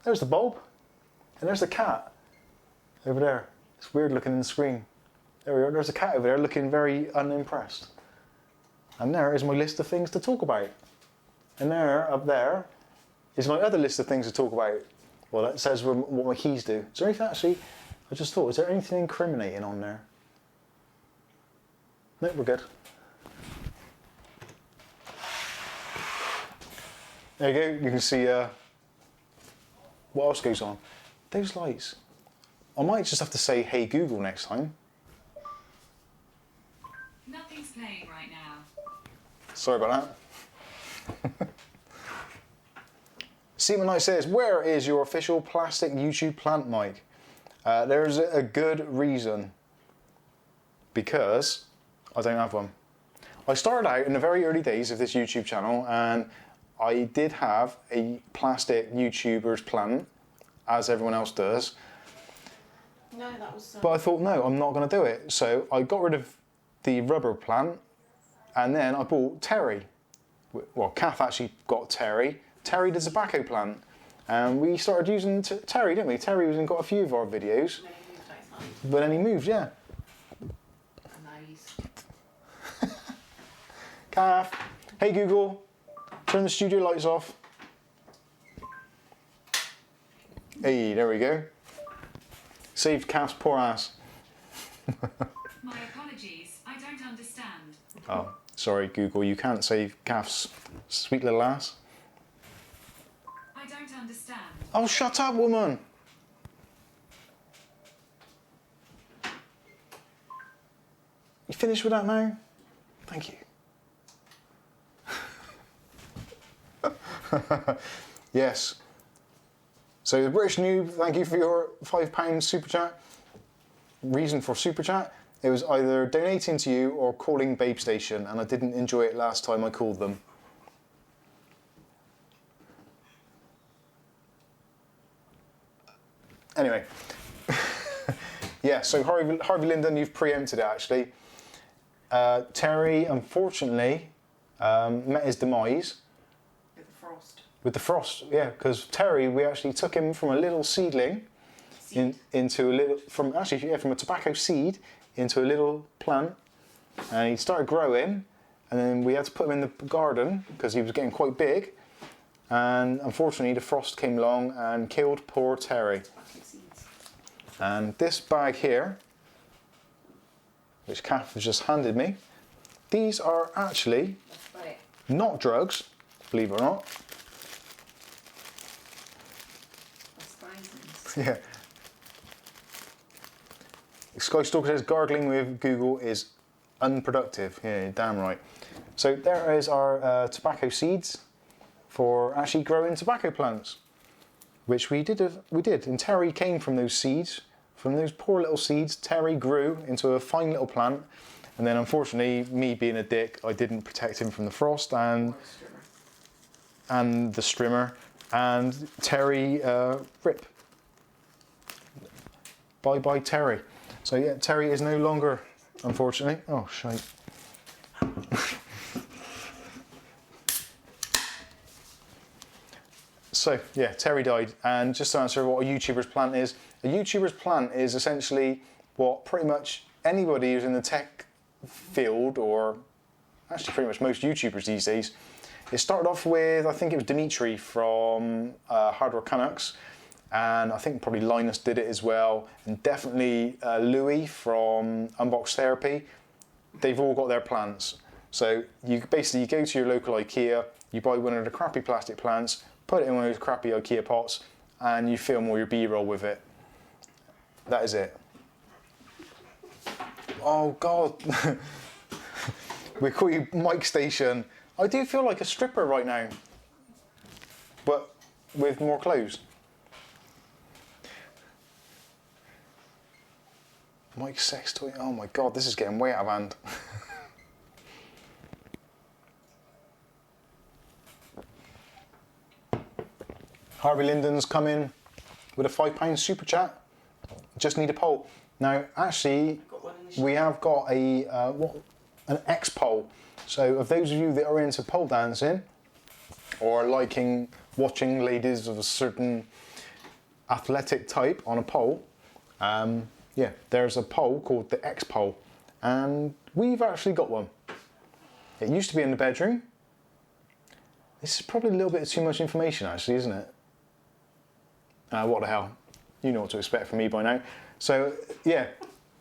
Speaker 1: There's the bulb. And there's the cat over there. It's weird looking in the screen. There we are, there's a cat over there looking very unimpressed. And there is my list of things to talk about. And there, up there, is my other list of things to talk about. Well, that says what my keys do. Is there anything actually, I just thought, is there anything incriminating on there? No, we're good. There you go, you can see what else goes on. Those lights. I might just have to say, hey Google next time.
Speaker 3: Nothing's playing right now.
Speaker 1: Sorry about that. Seaman Knight says, where is your official plastic YouTube plant mic? There's a good reason. Because I don't have one. I started out in the very early days of this YouTube channel and I did have a plastic YouTuber's plant, as everyone else does.
Speaker 2: No, that was.
Speaker 1: But I thought, no, I'm not going to do it. So I got rid of the rubber plant and then I bought Terry. Well, Kath actually got Terry. Terry the tobacco plant. And we started using Terry, didn't we? Terry was in got a few of our videos.
Speaker 2: Then he moved outside.
Speaker 1: But then he moved, yeah.
Speaker 2: And now he's.
Speaker 1: Kath, hey Google, turn the studio lights off. Hey, there we go. Saved Kath's poor ass.
Speaker 3: My apologies, I don't understand.
Speaker 1: Oh, sorry Google, you can't save Kath's sweet little ass.
Speaker 3: I don't understand.
Speaker 1: Oh, shut up, woman. You finished with that now? Thank you. Yes. So the British Noob, thank you for your £5 super chat. Reason for super chat, it was either donating to you or calling Babe Station, and I didn't enjoy it last time I called them. Anyway, yeah, so Harvey Linden, you've preempted it actually. Terry, unfortunately, met his demise.
Speaker 2: With the frost.
Speaker 1: With the frost, yeah, because Terry, we actually took him from a little seedling into a little, from a tobacco seed into a little plant, and he started growing, and then we had to put him in the garden because he was getting quite big, and unfortunately the frost came along and killed poor Terry.
Speaker 2: Plastic seeds.
Speaker 1: And this bag here, which Kath has just handed me, these are actually
Speaker 2: That's right.
Speaker 1: not drugs, believe it or not.
Speaker 2: That's thousands.
Speaker 1: Yeah. Skystalker says gargling with Google is unproductive. Yeah, you're damn right. So there is our tobacco seeds for actually growing tobacco plants, which we did. And Terry came from those seeds, from those poor little seeds. Terry grew into a fine little plant, and then unfortunately, me being a dick, I didn't protect him from the frost and
Speaker 2: Or a strimmer.
Speaker 1: the strimmer, and Terry rip. Bye bye Terry. So yeah, Terry is no longer, unfortunately. Oh shite. So yeah, Terry died. And just to answer what a YouTuber's plant is, a YouTuber's plant is essentially what pretty much anybody who's in the tech field, or actually pretty much most YouTubers these days, it started off with, I think it was Dimitri from Hardware Canucks, and I think probably Linus did it as well, and definitely Louis from Unbox Therapy. They've all got their plants. So you basically go to your local IKEA, you buy one of the crappy plastic plants, put it in one of those crappy IKEA pots, and you film all your B-roll with it. That is it. Oh God. We call you Mike Station. I do feel like a stripper right now, but with more clothes. Mike sex toy. Oh my God, this is getting way out of hand. Harvey Linden's come in with a £5 super chat. Just need a poll. Now, actually,
Speaker 2: Got one in the
Speaker 1: we have got an X poll. So, of those of you that are into pole dancing or liking watching ladies of a certain athletic type on a pole, yeah, there's a poll called the X poll, and we've actually got one. It used to be in the bedroom. This is probably a little bit too much information, actually, isn't it? What the hell? You know what to expect from me by now. So, yeah,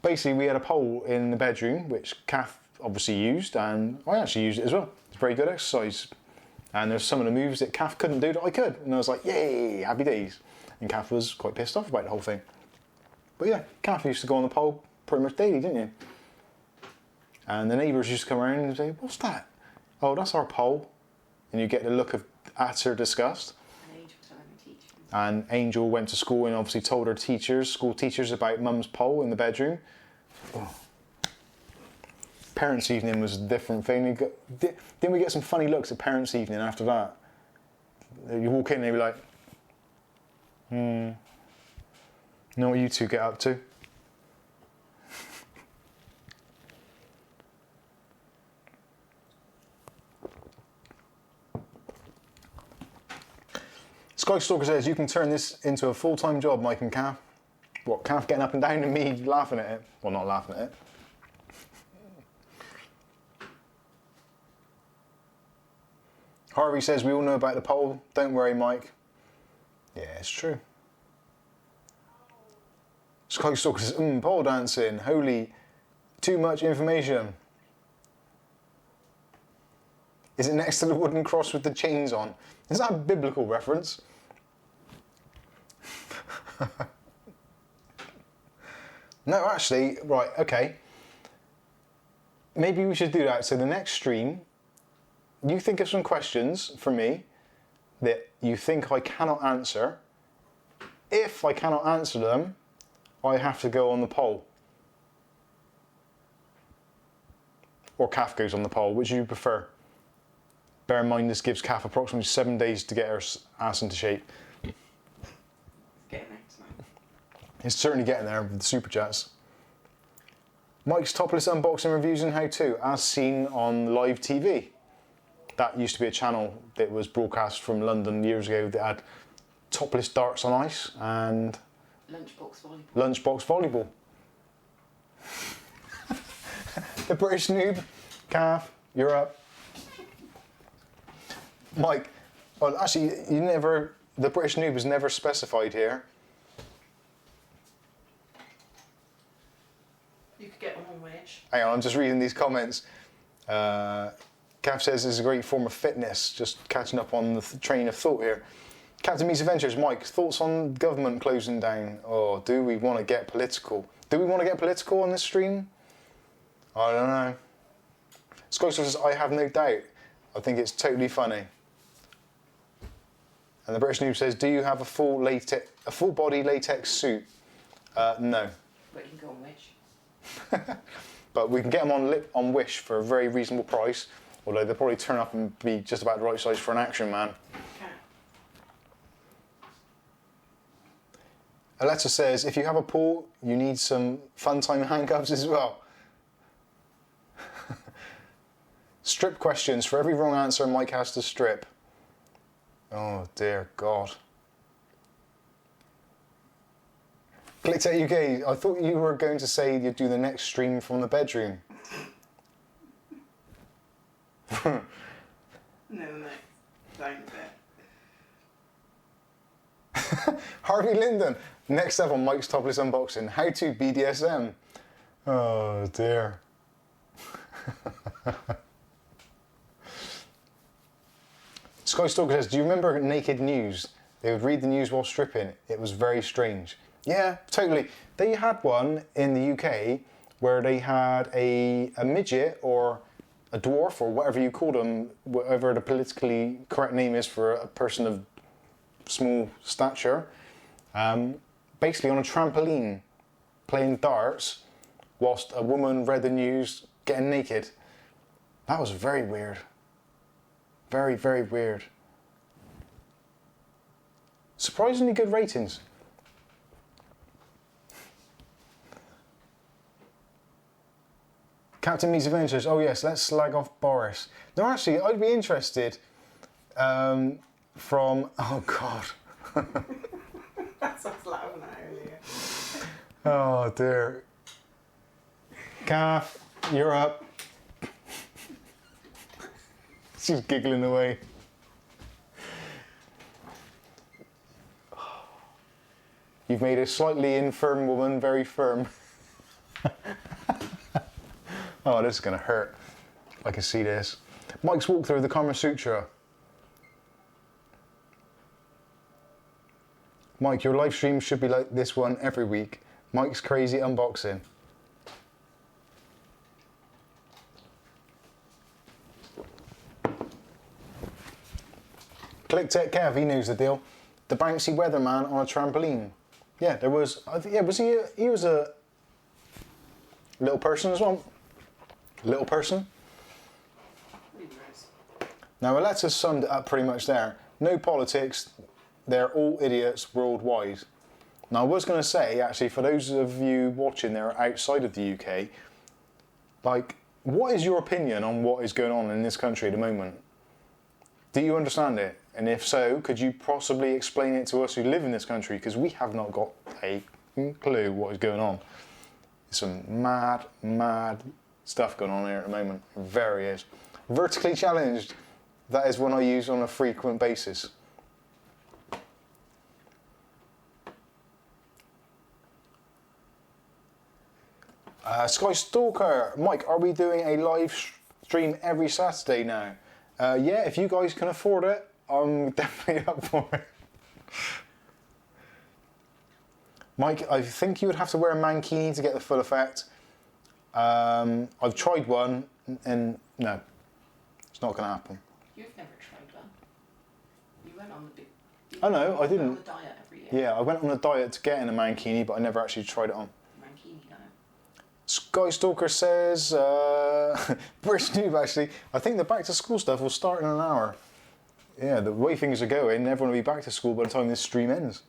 Speaker 1: basically we had a pole in the bedroom, which Kath obviously used, and I actually used it as well. It's very good exercise. And there's some of the moves that Kath couldn't do that I could. And I was like, yay, happy days. And Kath was quite pissed off about the whole thing. But yeah, Kath used to go on the pole pretty much daily, didn't you? And the neighbours used to come around and say, what's that? Oh, that's our pole. And you get the look of utter disgust.
Speaker 2: And Angel telling me teaching.
Speaker 1: And Angel went to school and obviously told her teachers, school teachers, about Mum's pole in the bedroom. Oh. Parents' evening was a different thing. Didn't we get some funny looks at parents' evening after that? You walk in and they'd be like, know what you two get up to? Sky Stalker says, you can turn this into a full-time job, Mike and Kath. What, Kath getting up and down and me laughing at it? Well, not laughing at it. Harvey says, we all know about the pole. Don't worry, Mike. Yeah, it's true. Sky Stalker says, pole dancing. Holy, too much information. Is it next to the wooden cross with the chains on? Is that a biblical reference? No, actually, right, okay. Maybe we should do that. So the next stream, you think of some questions for me that you think I cannot answer. If I cannot answer them, I have to go on the poll. Or Kath goes on the poll, which you prefer? Bear in mind this gives Kath approximately 7 days to get her ass into shape.
Speaker 2: Getting there tonight.
Speaker 1: It's certainly getting there with the super chats. Mike's topless unboxing reviews and how to, as seen on live TV. That used to be a channel that was broadcast from London years ago that had topless darts on ice and
Speaker 2: Lunchbox volleyball.
Speaker 1: lunchbox volleyball. The British noob, Kath, you're up. Mike, well, actually, the British noob is never specified here.
Speaker 2: You could get on wedge.
Speaker 1: Hang on, I'm just reading these comments. Kath says it's a great form of fitness, just catching up on the train of thought here. Captain Meets Adventures, Mike, thoughts on government closing down? Oh, do we want to get political? Do we want to get political on this stream? I don't know. Sky says, I have no doubt. I think it's totally funny. And the British Noob says, do you have a full body latex suit? No.
Speaker 2: But you can go on wedge.
Speaker 1: But we can get them on Wish for a very reasonable price, although they'll probably turn up and be just about the right size for an action man.
Speaker 2: Okay.
Speaker 1: Alexa says, if you have a pool, you need some fun time handcuffs as well. Strip questions. For every wrong answer, Mike has to strip. Oh, dear God. Clicktet UK, I thought you were going to say you'd do the next stream from the bedroom.
Speaker 2: No, down there.
Speaker 1: Harvey Linden, next up on Mike's Topless Unboxing, how to BDSM. Oh, dear. Sky Stalker says, do you remember Naked News? They would read the news while stripping. It was very strange. Yeah, totally. They had one in the UK where they had a midget or a dwarf or whatever you call them, whatever the politically correct name is for a person of small stature, basically on a trampoline playing darts whilst a woman read the news getting naked. That was very weird. Very, very weird. Surprisingly good ratings. Captain Meets Adventures. Oh yes, let's slag off Boris. No, actually, I'd be interested from... Oh God.
Speaker 2: That's us laughing at earlier.
Speaker 1: Oh dear. Kath, you're up. She's giggling away. You've made a slightly infirm woman very firm. Oh, this is going to hurt. I can see this. Mike's walkthrough of the Kama Sutra. Mike, your live stream should be like this one every week. Mike's crazy unboxing. Click Tech Kev, he knows the deal. The Banksy Weatherman on a trampoline. Yeah, there was. Yeah, was he? He was a little person as well. Little person. Now Alexa's summed it up pretty much there. No politics. They're all idiots worldwide. Now I was going to say, actually, for those of you watching that are outside of the UK, like, what is your opinion on what is going on in this country at the moment? Do you understand it? And if so, could you possibly explain it to us who live in this country? Because we have not got a clue what is going on. There's some mad stuff going on here at the moment. It very is. Vertically challenged. That is one I use on a frequent basis. Sky Stalker, Mike, are we doing a live stream every Saturday now? Yeah, if you guys can afford it, I'm definitely up for it. Mike, I think you would have to wear a mankini to get the full effect. I've tried one, and no, it's not going to happen.
Speaker 2: You've never tried one. You went on the big...
Speaker 1: Oh no, I didn't.
Speaker 2: On the diet every year.
Speaker 1: Yeah, I went on a diet to get in a mankini, but I never actually tried it on.
Speaker 2: Mankini, no.
Speaker 1: Sky Stalker says, British Noob actually, I think the back to school stuff will start in an hour. Yeah, the way things are going, everyone will be back to school by the time this stream ends.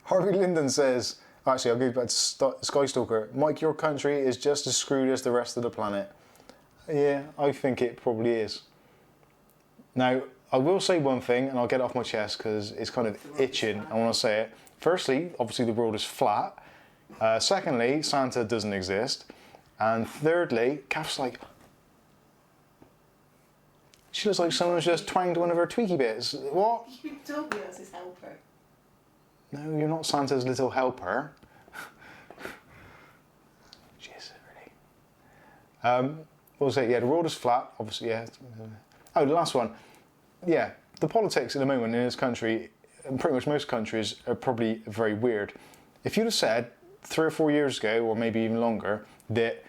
Speaker 1: Harvey Linden says, actually I'll go back to Sky Stalker, Mike, your country is just as screwed as the rest of the planet. Yeah, I think it probably is. Now, I will say one thing, and I'll get it off my chest because it's kind of itching. I want to say it. Firstly, obviously the world is flat. Secondly, Santa doesn't exist. And thirdly, Kath's like, she looks like someone's just twanged one of her tweaky bits. What?
Speaker 2: You told me I was his helper.
Speaker 1: No, you're not Santa's little helper. Jeez, really. What was it? Yeah, the world is flat, obviously, yeah. Oh, the last one. Yeah, the politics at the moment in this country, and pretty much most countries, are probably very weird. If you'd have said 3 or 4 years ago, or maybe even longer, that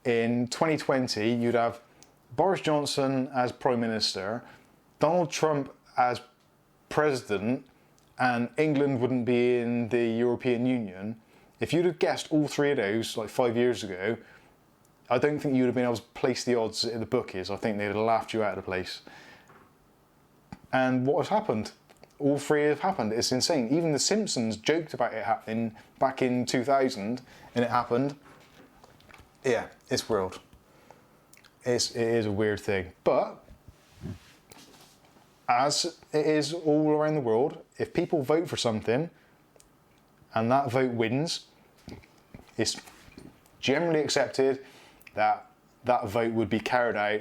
Speaker 1: in 2020 you'd have Boris Johnson as Prime Minister, Donald Trump as President, and England wouldn't be in the European Union, if you'd have guessed all 3 of those like 5 years ago, I don't think you'd have been able to place the odds in the bookies. I think they'd have laughed you out of the place. And what has happened? All 3 have happened. It's insane. Even The Simpsons joked about it happening back in 2000, and it happened. Yeah, it's weird. It is a weird thing. But, as it is all around the world, if people vote for something, and that vote wins, it's generally accepted that that vote would be carried out,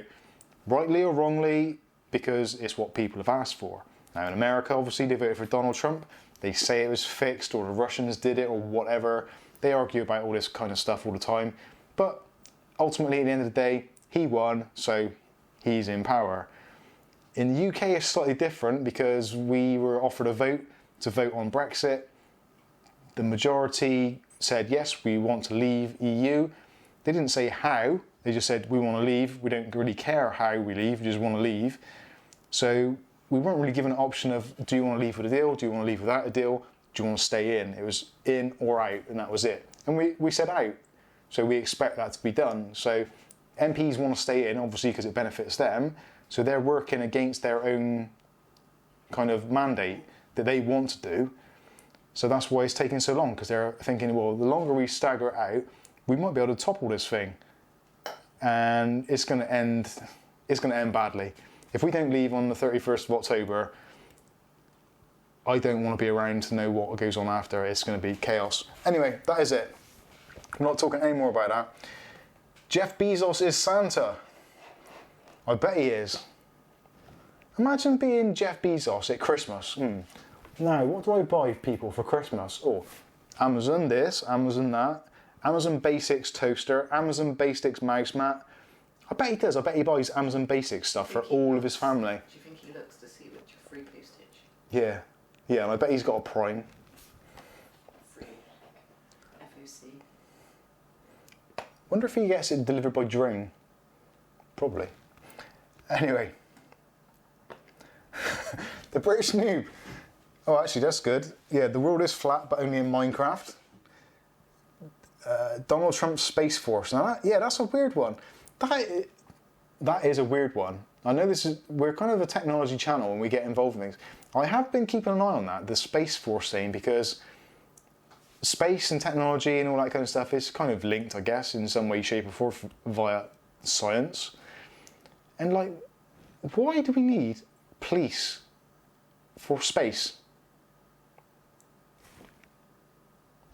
Speaker 1: rightly or wrongly, because it's what people have asked for. Now in America, obviously, they voted for Donald Trump. They say it was fixed, or the Russians did it, or whatever. They argue about all this kind of stuff all the time. But ultimately, at the end of the day, he won, so he's in power. In the UK, it's slightly different because we were offered a vote to vote on Brexit. The majority said, yes, we want to leave EU. They didn't say how. They just said, we want to leave. We don't really care how we leave. We just want to leave. So we weren't really given an option of, do you want to leave with a deal? Do you want to leave without a deal? Do you want to stay in? It was in or out, and that was it. And we said out. So we expect that to be done. So MPs want to stay in, obviously, because it benefits them. So they're working against their own kind of mandate that they want to do. So that's why it's taking so long, because they're thinking, well, the longer we stagger it out, we might be able to topple this thing. And it's going to end badly. If we don't leave on the 31st of October, I don't want to be around to know what goes on after. It's going to be chaos. Anyway, that is it. I'm not talking any more about that. Jeff Bezos is Santa. I bet he is. Imagine being Jeff Bezos at Christmas. Now, what do I buy people for Christmas? Oh, Amazon this, Amazon that, Amazon Basics toaster, Amazon Basics mouse mat. I bet he does. I bet he buys Amazon Basics stuff for all of his family.
Speaker 2: Do you think he looks to see which are free postage?
Speaker 1: Yeah. Yeah, and I bet he's got a Prime.
Speaker 2: Free FOC.
Speaker 1: Wonder if he gets it delivered by drone. Probably. Anyway. The British Noob. Oh, actually, that's good. Yeah, the world is flat, but only in Minecraft. Donald Trump's Space Force. Now, that's a weird one. That is a weird one. I know we're kind of a technology channel and we get involved in things. I have been keeping an eye on that, the Space Force thing, because space and technology and all that kind of stuff is kind of linked, I guess, in some way, shape or form via science. And like, why do we need police for space?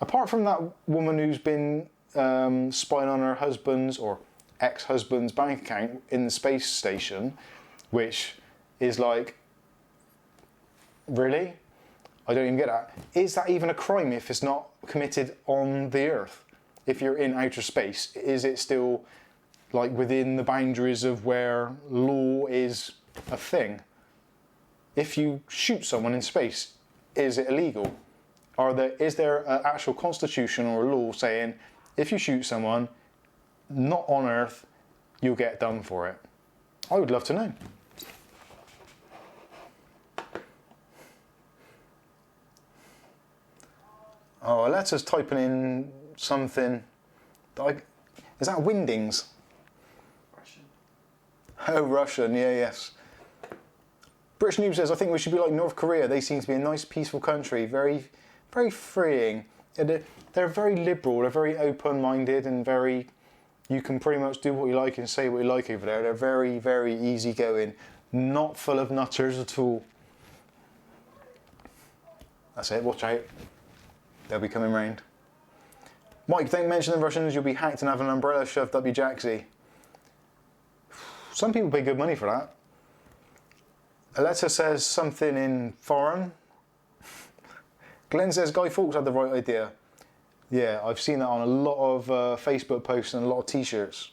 Speaker 1: Apart from that woman who's been spying on her husband's or ex-husband's bank account in the space station, which is like, really? I don't even get that. Is that even a crime if it's not committed on the Earth? If you're in outer space, is it still like within the boundaries of where law is a thing? If you shoot someone in space, is it illegal? Is there an actual constitution or a law saying if you shoot someone not on Earth, you'll get done for it? I would love to know. Oh, Aletta's typing in something. Is that Windings?
Speaker 2: Russian.
Speaker 1: Oh, Russian, yes. British Noob says, I think we should be like North Korea. They seem to be a nice, peaceful country, very, very freeing. They're very liberal, they're very open-minded and very... You can pretty much do what you like and say what you like over there. They're very, very easygoing, not full of nutters at all. That's it, watch out. They'll be coming round. Mike, don't mention the Russians, you'll be hacked and have an umbrella shoved up your jacksie. Some people pay good money for that. Aletta says something in foreign. Glenn says Guy Fawkes had the right idea. Yeah, I've seen that on a lot of Facebook posts and a lot of t-shirts.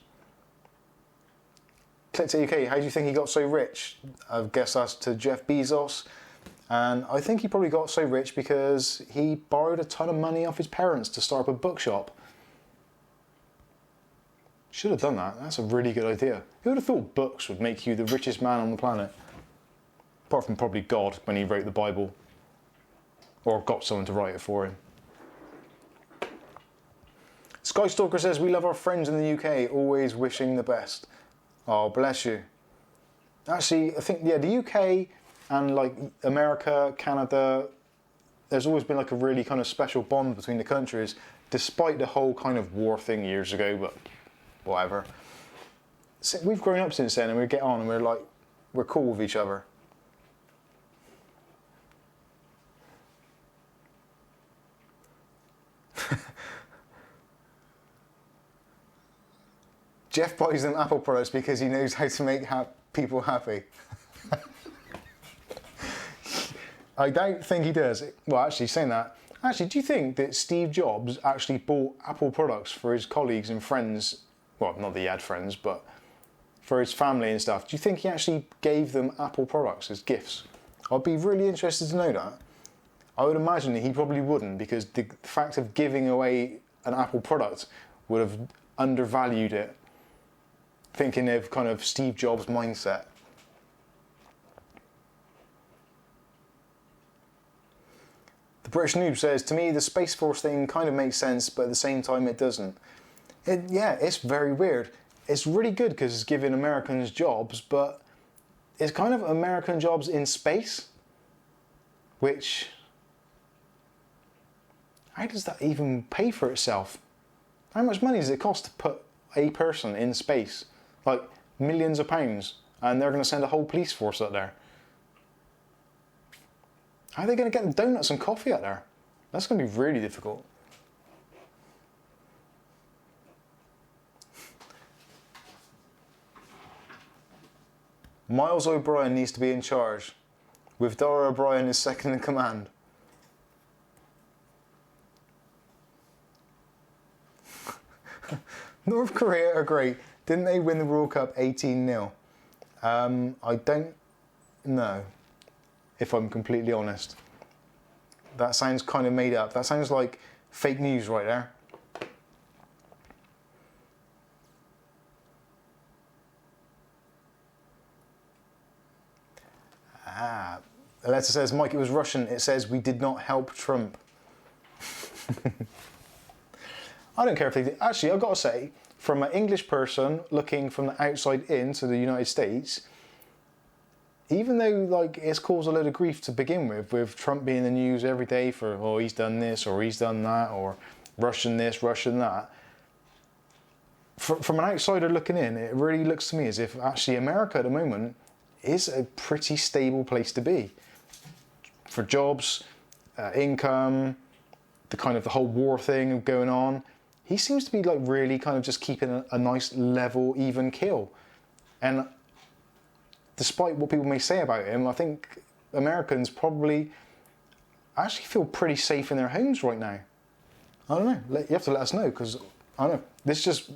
Speaker 1: Click to UK, how do you think he got so rich? I guess that's to Jeff Bezos. And I think he probably got so rich because he borrowed a ton of money off his parents to start up a bookshop. Should have done that. That's a really good idea. Who would have thought books would make you the richest man on the planet? Apart from probably God when he wrote the Bible. Or got someone to write it for him. Skystalker says, we love our friends in the UK, always wishing the best. Oh, bless you. Actually, I think, yeah, the UK and like America, Canada, there's always been like a really kind of special bond between the countries, despite the whole kind of war thing years ago, but whatever. So we've grown up since then and we get on and we're cool with each other. Jeff buys them Apple products because he knows how to make people happy. I don't think he does. Well, actually, saying that, do you think that Steve Jobs actually bought Apple products for his colleagues and friends? Well, not that he had friends, but for his family and stuff. Do you think he actually gave them Apple products as gifts? I'd be really interested to know that. I would imagine that he probably wouldn't, because the fact of giving away an Apple product would have undervalued it. Thinking of kind of Steve Jobs' mindset. The British Noob says, to me the Space Force thing kind of makes sense, but at the same time it doesn't. Yeah, it's very weird. It's really good because it's giving Americans jobs, but it's kind of American jobs in space, which... How does that even pay for itself? How much money does it cost to put a person in space? Like millions of pounds, and they're going to send a whole police force up there. How are they going to get donuts and coffee up there? That's going to be really difficult. Miles O'Brien needs to be in charge, with Dara O'Brien as second in command. North Korea are great. Didn't they win the World Cup 18-0? I don't know, if I'm completely honest. That sounds kind of made up. That sounds like fake news right there. The letter says, Mike, it was Russian. It says, we did not help Trump. I don't care if they did. Actually, I've got to say, from an English person looking from the outside into the United States, even though like it's caused a load of grief to begin with Trump being in the news every day for, oh, he's done this or he's done that or Russian this, Russian that. From an outsider looking in, it really looks to me as if actually America at the moment is a pretty stable place to be. For jobs, income, the whole war thing going on. He seems to be like really kind of just keeping a nice level, even keel. And despite what people may say about him, I think Americans probably actually feel pretty safe in their homes right now. I don't know. You have to let us know, because I don't know. This is just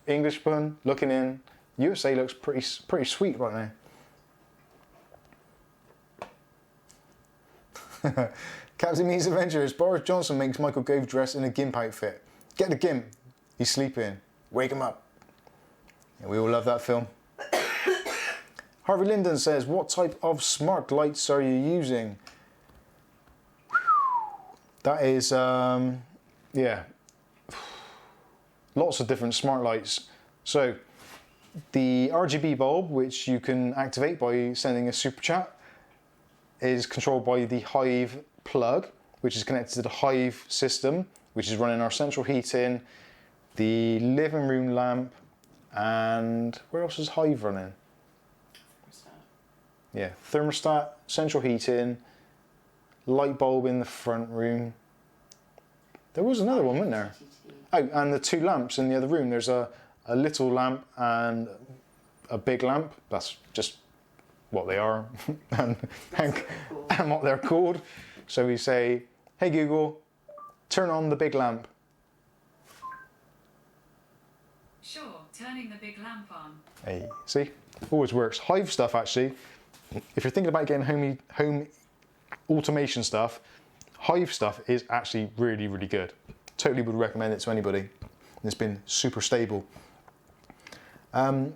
Speaker 1: Englishman looking in. USA looks pretty sweet right now. Captain Meets Adventures. Boris Johnson makes Michael Gove dress in a GIMP outfit. Get the GIMP. He's sleeping. Wake him up. Yeah, we all love that film. Harvey Linden says, what type of smart lights are you using? That is, yeah, lots of different smart lights. So, the RGB bulb, which you can activate by sending a super chat, is controlled by the Hive plug, which is connected to the Hive system, which is running our central heating, the living room lamp, and where else is Hive running? Yeah, thermostat, central heating, light bulb in the front room. There was another one, wasn't there? Oh, and the two lamps in the other room. There's a little lamp and a big lamp. That's just what they are and what they're called. So we say, hey Google, turn on the big lamp.
Speaker 3: Sure, turning the big lamp on.
Speaker 1: Hey, see? Always works. Hive stuff, actually. If you're thinking about getting home automation stuff, Hive stuff is actually really, really good. Totally would recommend it to anybody. It's been super stable. Yeah,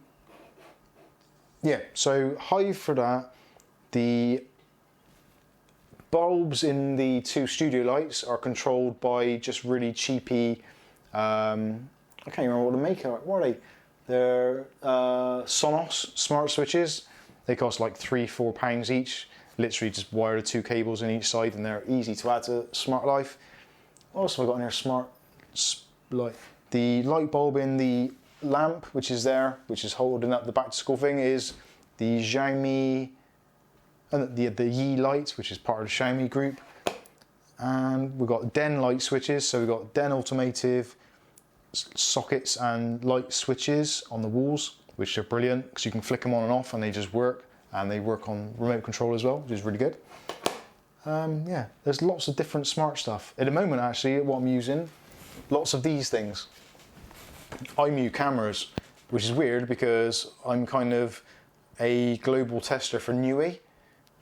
Speaker 1: so Hive for that. The bulbs in the two studio lights are controlled by just really cheapy, I can't remember what the maker, what are they? They're Sonos smart switches. They cost like £3-4 each. Literally just wire the two cables in each side and they're easy to add to Smart Life. What else have I got in here? Smart light. The light bulb in the lamp, which is there, which is holding up the back to school thing, is the Xiaomi, the Yi light, which is part of the Xiaomi group. And we've got Den light switches. So we've got Den automotive sockets and light switches on the walls, which are brilliant because you can flick them on and off and they just work, and they work on remote control as well, which is really good. Yeah, there's lots of different smart stuff. At the moment, actually, what I'm using, lots of these things. iMu cameras, which is weird because I'm kind of a global tester for Neue,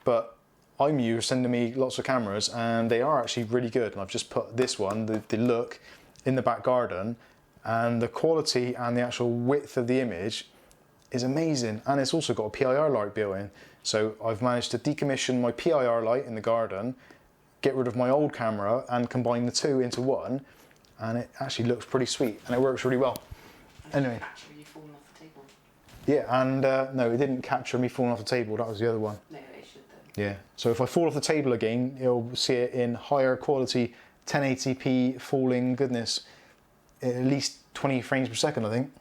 Speaker 1: but iMu are sending me lots of cameras and they are actually really good. And I've just put this one, the look, in the back garden, and the quality and the actual width of the image is amazing. And it's also got a PIR light built in. So I've managed to decommission my PIR light in the garden, get rid of my old camera and combine the two into one. And it actually looks pretty sweet and it works really well. Anyway.
Speaker 2: Capture you falling off the table.
Speaker 1: Yeah, and no, it didn't capture me falling off the table. That was the other one.
Speaker 2: No, it should though.
Speaker 1: Yeah, so if I fall off the table again, you'll see it in higher quality 1080p falling goodness, at least 20 frames per second, I think.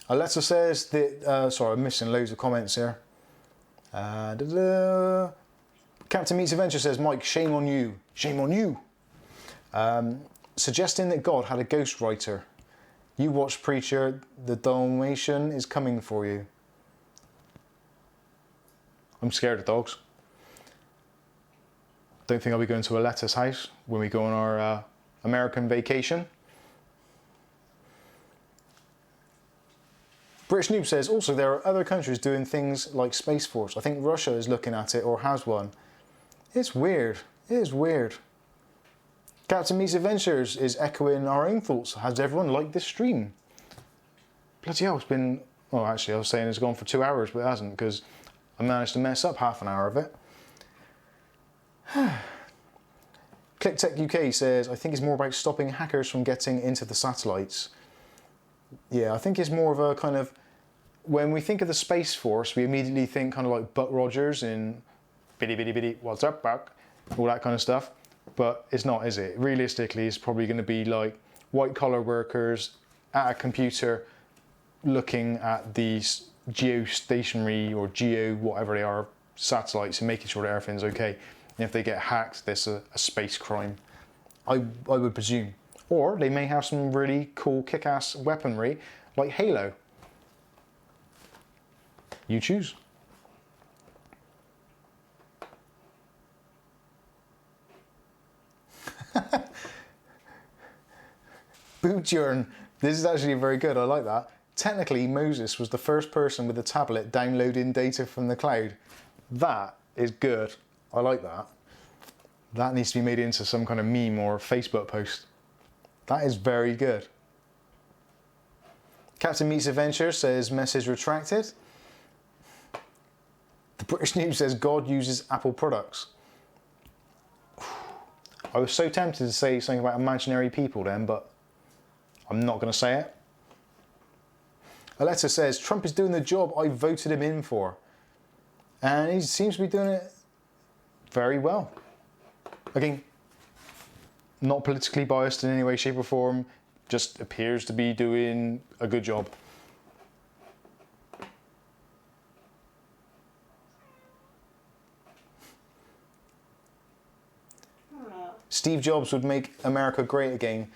Speaker 1: Alexa says that, sorry, I'm missing loads of comments here. Captain Meets Adventure says, Mike, shame on you. Shame on you. Suggesting that God had a ghostwriter. You watch Preacher, the Dalmatian is coming for you. I'm scared of dogs. Don't think I'll be going to Aletta's house when we go on our American vacation. British Noob says, also there are other countries doing things like Space Force. I think Russia is looking at it or has one. It's weird. It is weird. Captain Meets Adventures is echoing our own thoughts. Has everyone liked this stream? Bloody hell, it's been... Well, actually, I was saying it's gone for 2 hours, but it hasn't, because I managed to mess up half an hour of it. ClickTech UK says, I think it's more about stopping hackers from getting into the satellites. Yeah, I think it's more of a kind of... When we think of the Space Force, we immediately think kind of like Buck Rogers in Biddy Biddy Biddy, what's up, Buck? All that kind of stuff. But it's not, is it? Realistically, it's probably going to be like white-collar workers at a computer looking at these geostationary or geo, whatever they are, satellites and making sure that everything's okay. And if they get hacked, there's a space crime, I would presume. Or they may have some really cool kick-ass weaponry like Halo. You choose. Bootjorn, this is actually very good, I like that. Technically, Moses was the first person with a tablet downloading data from the cloud. That is good, I like that. That needs to be made into some kind of meme or Facebook post. That is very good. Captain Meets Adventure says, message retracted. The British News says, God uses Apple products. I was so tempted to say something about imaginary people then, but I'm not going to say it. Aletta says, Trump is doing the job I voted him in for. And he seems to be doing it very well. Again, not politically biased in any way, shape or form, just appears to be doing a good job. Steve Jobs would make America great again.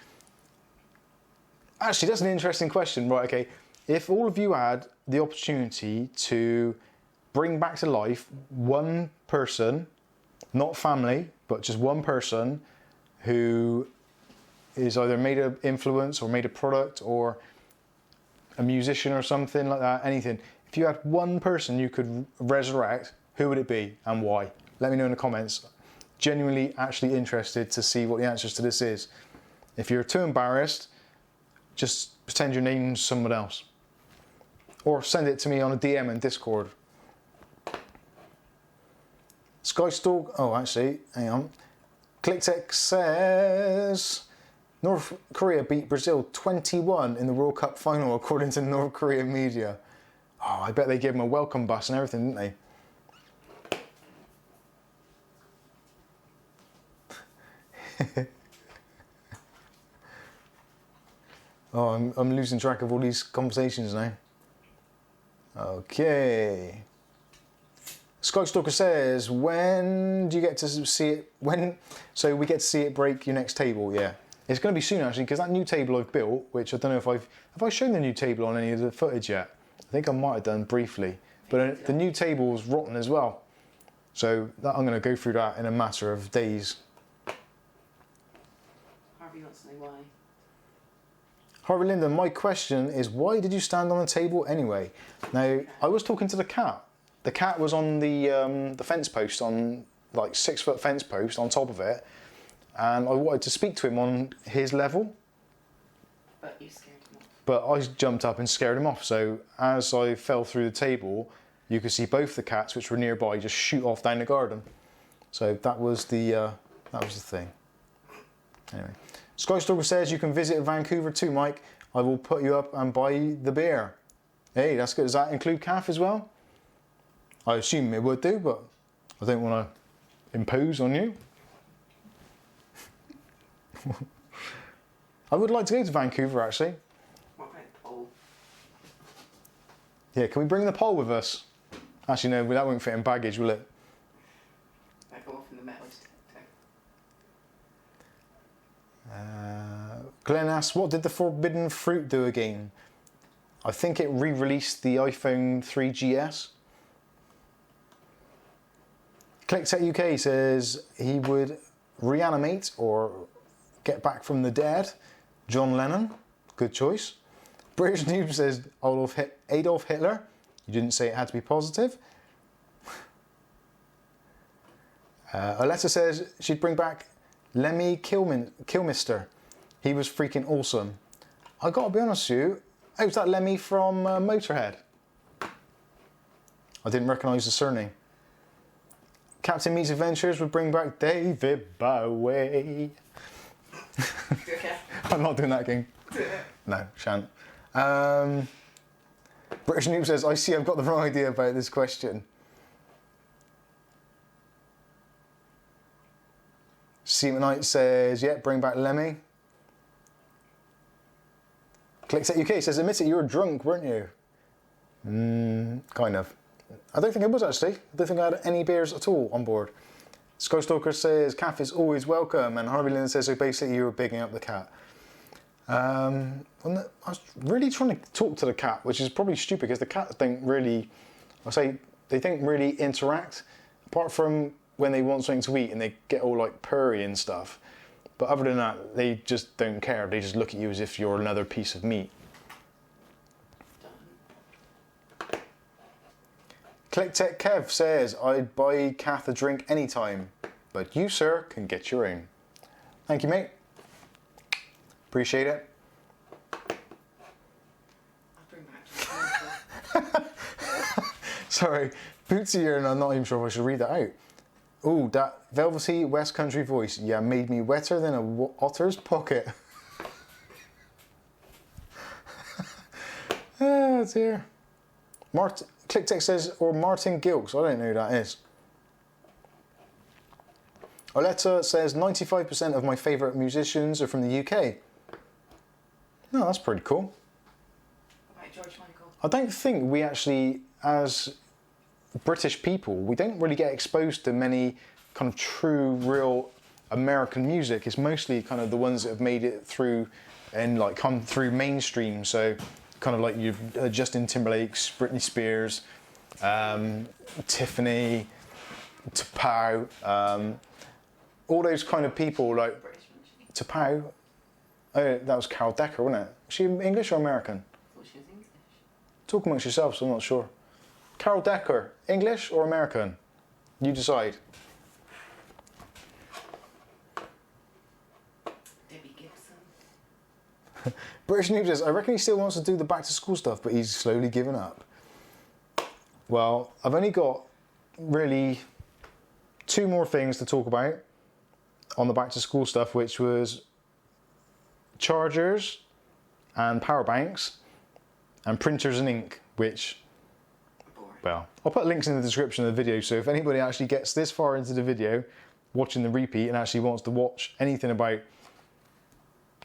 Speaker 1: Actually, that's an interesting question. Right, okay. If all of you had the opportunity to bring back to life one person, not family, but just one person who is either made an influence or made a product or a musician or something like that, anything. If you had one person you could resurrect, who would it be and why? Let me know in the comments. Genuinely actually interested to see what the answers to this is. If you're too embarrassed, just pretend your name's someone else. Or send it to me on a DM in Discord. Skystalk, oh actually, hang on. ClickTech says North Korea beat Brazil 21 in the World Cup final according to North Korean media. Oh, I bet they gave them a welcome bus and everything, didn't they? Oh, I'm losing track of all these conversations now. Okay. Skystalker says, when do you get to see it? When? So we get to see it break your next table, yeah. It's going to be soon actually, because that new table I've built, which I don't know if have I shown the new table on any of the footage yet? I think I might have done briefly, but the new table's rotten as well. So I'm going to go through that in a matter of days.
Speaker 2: Harvey wants to know why.
Speaker 1: Harvey Linden, my question is, why did you stand on the table anyway? Now, I was talking to the cat. The cat was on the fence post, on like 6 foot fence post on top of it, and I wanted to speak to him on his level.
Speaker 2: But you scared him off.
Speaker 1: But I jumped up and scared him off. So as I fell through the table, you could see both the cats, which were nearby, just shoot off down the garden. So that was the thing. Anyway, Skystalker says you can visit Vancouver too, Mike. I will put you up and buy the beer. Hey, that's good. Does that include calf as well? I assume it would do, but I don't want to impose on you. I would like to go to Vancouver actually.
Speaker 2: What about the pole?
Speaker 1: Yeah, can we bring the pole with us? Actually, no, that won't fit in baggage, will it?
Speaker 2: That go off in the metal detector.
Speaker 1: Glenn asks, what did the forbidden fruit do again? I think it re-released the iPhone 3GS. ClickTech UK says he would reanimate or get back from the dead. John Lennon, good choice. British Noob says Adolf Hitler. You didn't say it had to be positive. Aletta says she'd bring back Lemmy Kilmister. He was freaking awesome. I gotta be honest with you, oh, was that Lemmy from Motorhead? I didn't recognise the surname. Captain Meets Adventures would bring back David Bowie.
Speaker 2: Okay.
Speaker 1: I'm not doing that, King. No, shan't. British Noob says, I see I've got the wrong idea about this question. Seaman Knight says, yeah, bring back Lemmy. ClickTech UK says, admit it, you were drunk, weren't you? Kind of. I don't think I was actually. I don't think I had any beers at all on board. Skystalker says, Kath is always welcome. And Harvey Lynn says, so basically you were bigging up the cat. I was really trying to talk to the cat, which is probably stupid because the cats don't really, they don't really interact. Apart from when they want something to eat and they get all like purry and stuff. But other than that, they just don't care. They just look at you as if you're another piece of meat. ClickTech Kev says, I'd buy Kath a drink anytime, but you, sir, can get your own. Thank you, mate. Appreciate it.
Speaker 2: I'll bring back
Speaker 1: Sorry, Bootsy here, and I'm not even sure if I should read that out. Ooh, that velvety West Country voice. Yeah, made me wetter than a otter's pocket. Oh dear. ClickTech says, or Martin Gilks. I don't know who that is. Oletta says, 95% of my favourite musicians are from the UK. No, that's pretty cool.
Speaker 2: What about George Michael?
Speaker 1: I don't think we actually, as British people, we don't really get exposed to many kind of true, real American music. It's mostly kind of the ones that have made it through and like come through mainstream. So kind of like your Justin Timberlake's, Britney Spears, Tiffany, T'Pau, all those kind of people like
Speaker 2: British mention.
Speaker 1: T'Pau. Oh, that was Carol Decker, wasn't it? Was she English or American?
Speaker 2: I thought she was English.
Speaker 1: Talk amongst yourselves, I'm not sure. Carol Decker, English or American? You decide.
Speaker 2: Debbie Gibson.
Speaker 1: British Noob says, I reckon he still wants to do the back to school stuff, but he's slowly given up. Well, I've only got really 2 more things to talk about on the back to school stuff, which was chargers and power banks and printers and ink, which,
Speaker 2: Boring.
Speaker 1: well, I'll put links in the description of the video, so if anybody actually gets this far into the video, watching the repeat, and actually wants to watch anything about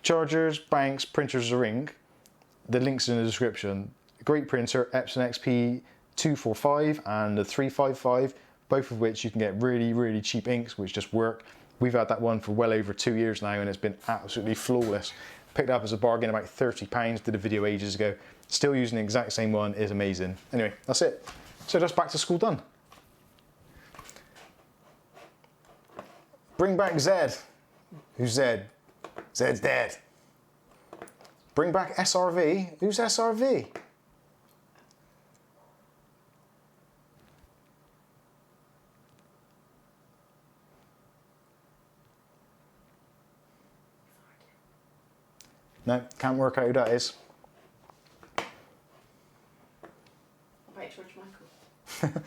Speaker 1: chargers, banks, printers or ink, the link's in the description. Great printer, Epson XP245 and the 355, both of which you can get really, really cheap inks, which just work. We've had that one for well over 2 years now, and it's been absolutely flawless. Picked up as a bargain, about £30, did a video ages ago. Still using the exact same one, is amazing. Anyway, that's it. So that's back to school done. Bring back Zed. Who's Zed? Zed's dead. Bring back SRV. Who's SRV? No, can't work out who that is.
Speaker 2: What about George Michael?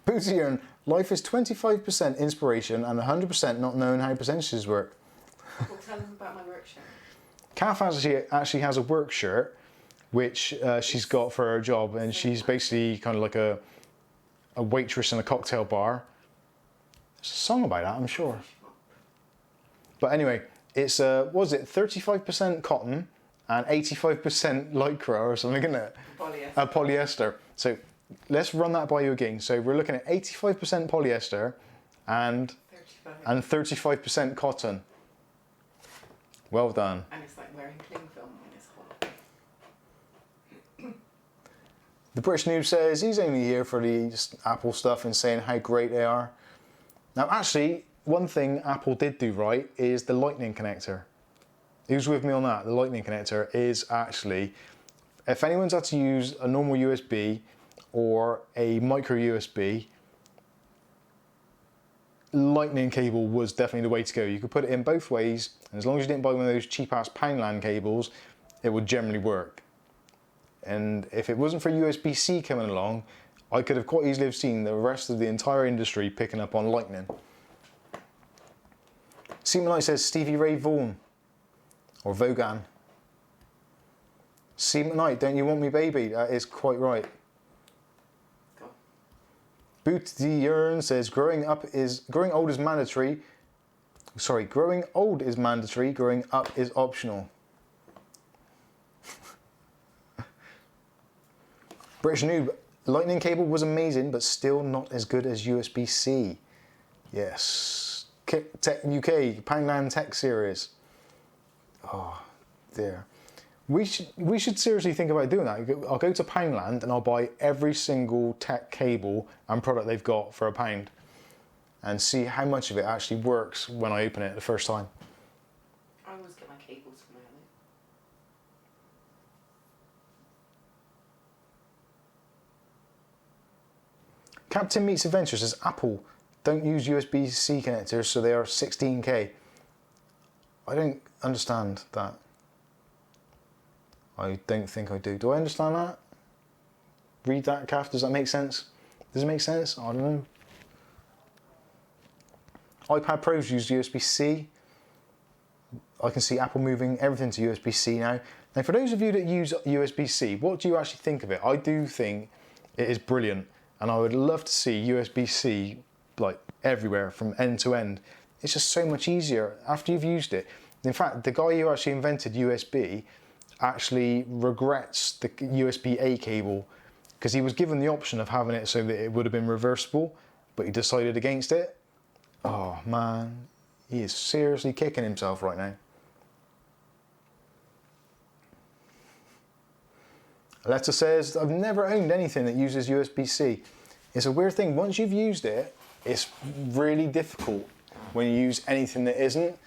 Speaker 1: Bootsy, life is 25% inspiration and 100% not knowing how percentages work.
Speaker 2: Well, tell them about my work shirt.
Speaker 1: Kath actually has a work shirt, which she's got for her job, and she's basically kind of like a waitress in a cocktail bar. There's a song about that, I'm sure. But anyway, it's, what was it, 35% cotton and 85% lycra or something, isn't it?
Speaker 2: Polyester.
Speaker 1: Polyester. So let's run that by you again. So we're looking at 85% polyester and
Speaker 2: 35.
Speaker 1: 35% cotton. Well done.
Speaker 2: And it's like wearing cling film on this holiday.
Speaker 1: The British News says he's only here for the Apple stuff and saying how great they are. Now, actually, one thing Apple did do right is the Lightning connector. Who's with me on that? The Lightning connector is actually, if anyone's had to use a normal USB or a micro USB, Lightning cable was definitely the way to go. You could put it in both ways, and as long as you didn't buy one of those cheap-ass Poundland cables, it would generally work. And if it wasn't for USB-C coming along, I could have quite easily have seen the rest of the entire industry picking up on Lightning. Seaman says Stevie Ray Vaughan, or Vaughan. Seaman Knight, don't you want me, baby? That is quite right.
Speaker 2: Go on.
Speaker 1: Booty Yearn says growing old is mandatory. Sorry, growing old is mandatory, growing up is optional. British Noob, Lightning cable was amazing, but still not as good as USB-C. Yes. Tech UK, Poundland Tech Series. Oh dear. We should seriously think about doing that. I'll go to Poundland and I'll buy every single tech cable and product they've got for £1 and see how much of it actually works when I open it the first time.
Speaker 2: I always get my cables from there.
Speaker 1: Captain Meets Adventure says Apple don't use USB-C connectors, so they are 16K. I don't understand that. I don't think I do. Do I understand that? Read that, Kath. Does that make sense? Does it make sense? I don't know. iPad Pros use USB-C. I can see Apple moving everything to USB-C now. Now, for those of you that use USB-C, what do you actually think of it? I do think it is brilliant, and I would love to see USB-C like everywhere from end to end. It's just so much easier after you've used it. In fact, the guy who actually invented USB actually regrets the USB-A cable because he was given the option of having it so that it would have been reversible, but he decided against it. Oh man, he is seriously kicking himself right now. Letter says, I've never owned anything that uses USB-C. It's a weird thing. Once you've used it, it's really difficult when you use anything that isn't.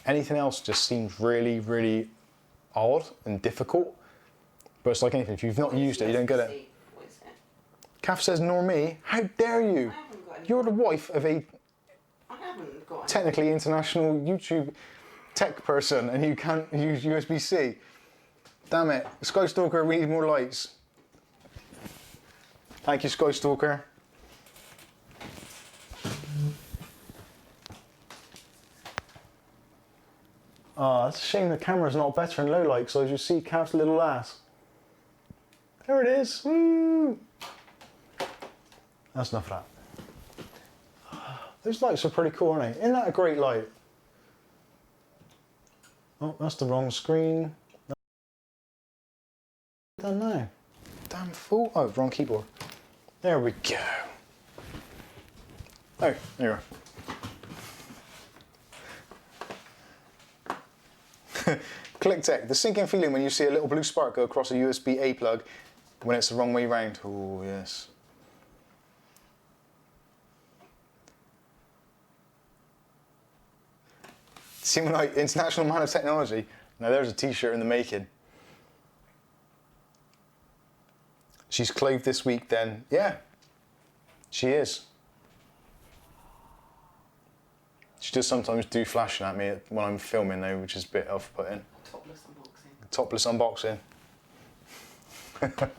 Speaker 1: Anything else just seems really, really odd and difficult. But it's like anything, if you've not used it, you don't get it.
Speaker 2: What is it?
Speaker 1: Kath says, nor me. How dare you?
Speaker 2: I haven't got any.
Speaker 1: You're the wife of a
Speaker 2: I haven't got any.
Speaker 1: technically international YouTube tech person and you can't use USB-C. Damn it. Skystalker, we need more lights. Thank you, Skystalker. Oh, it's a shame the camera's not better in low light, so as you see Kath's little ass. There it is. Woo! That's enough of that. Those lights are pretty cool, aren't they? Isn't that a great light? Oh, that's the wrong screen. Done now. Damn fool. Oh, wrong keyboard. There we go. Oh, there you are. ClickTech, the sinking feeling when you see a little blue spark go across a USB-A plug when it's the wrong way round. Oh, yes. Seeming like International Man of Technology. Now there's a t-shirt in the making. She's clothed this week then. Yeah, she is. She does sometimes do flashing at me when I'm filming though, which is a bit off-putting.
Speaker 2: Topless unboxing.
Speaker 1: Topless unboxing.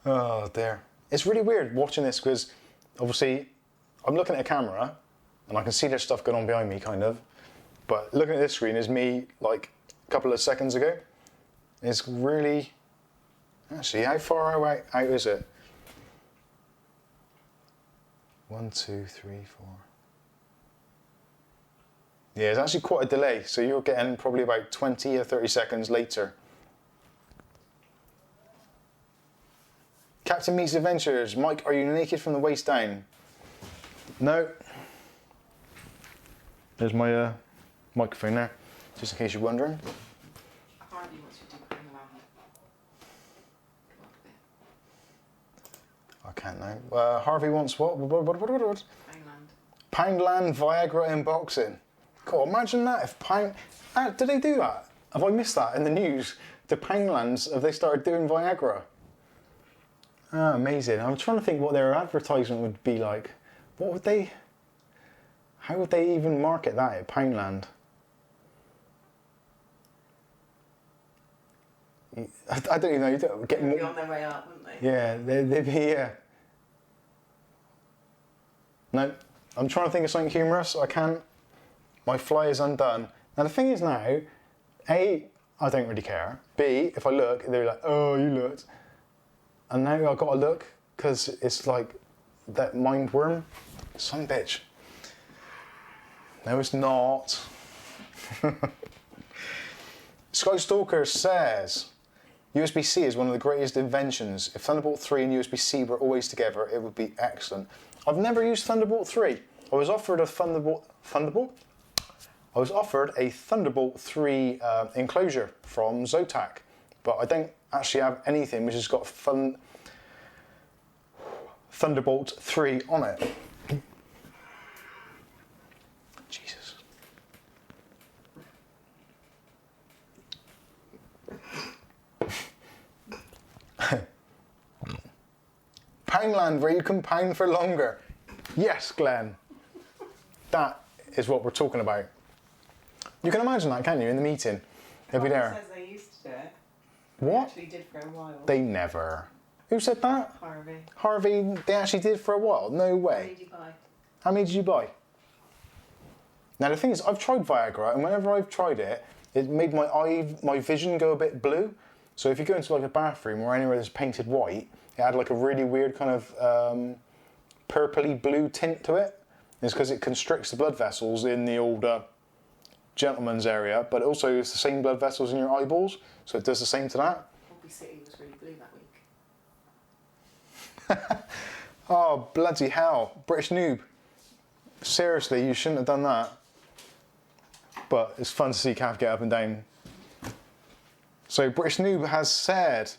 Speaker 1: Oh dear. It's really weird watching this because obviously I'm looking at a camera and I can see there's stuff going on behind me kind of, but looking at this screen is me like a couple of seconds ago. It's really, actually how far out is it? 1, 2, 3, 4. Yeah, it's actually quite a delay, so you're getting probably about 20 or 30 seconds later. Captain Meets Adventures. Mike, are you naked from the waist down? No. There's my microphone there. just in case you're wondering.
Speaker 2: Harvey wants you to bring along. Come on,
Speaker 1: I can't know. Harvey wants what?
Speaker 2: England.
Speaker 1: Poundland Viagra unboxing. God, imagine that if did they do that? Have I missed that in the news? The Poundlands, have they started doing Viagra? Ah, amazing. I'm trying to think what their advertisement would be like. How would they even market that at Poundland? I don't even know.
Speaker 2: They'd be on their way up, wouldn't they?
Speaker 1: Yeah, they'd be, yeah. No, I'm trying to think of something humorous. I can't. My fly is undone. Now the thing is now, A, I don't really care. B, if I look, they're like, oh, you looked. And now I've got to look, because it's like that mind worm. Son bitch. No, it's not. Skystalker says, USB-C is one of the greatest inventions. If Thunderbolt 3 and USB-C were always together, it would be excellent. I've never used Thunderbolt 3. I was offered a Thunderbolt? I was offered a Thunderbolt 3 enclosure from Zotac, but I don't actually have anything which has got Thunderbolt 3 on it. Jesus. Poundland, where you can pound for longer. Yes, Glenn. That is what we're talking about. You can imagine that, can't you, in the meeting? They'll be there.
Speaker 2: says they used to do it.
Speaker 1: What?
Speaker 2: Actually did for a while.
Speaker 1: They never. Who said that?
Speaker 2: Harvey.
Speaker 1: Harvey, they actually did for a while. No
Speaker 2: How
Speaker 1: way.
Speaker 2: many did you buy?
Speaker 1: How many did you buy? Now the thing is, I've tried Viagra, and whenever I've tried it, it made my vision go a bit blue. So if you go into like a bathroom or anywhere that's painted white, it had like a really weird kind of purpley blue tint to it. It's because it constricts the blood vessels in the old gentleman's area, but also it's the same blood vessels in your eyeballs, so it does the same to that.
Speaker 2: Hobby City was really blue that week.
Speaker 1: Oh, bloody hell. British noob. Seriously, you shouldn't have done that. But it's fun to see Cav get up and down. So British noob has said,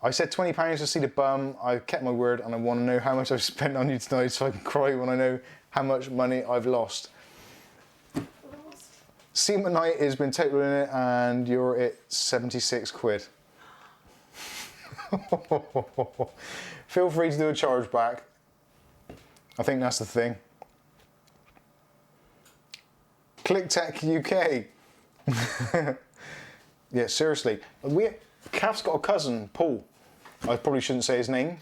Speaker 1: I said £20 to see the bum. I kept my word and I want to know how much I've spent on you tonight so I can cry when I know how much money I've lost. Seaman Night has been totaling it and you're at 76 quid. Feel free to do a chargeback. I think that's the thing. ClickTech UK. Yeah, seriously. Cav's got a cousin, Paul. I probably shouldn't say his name.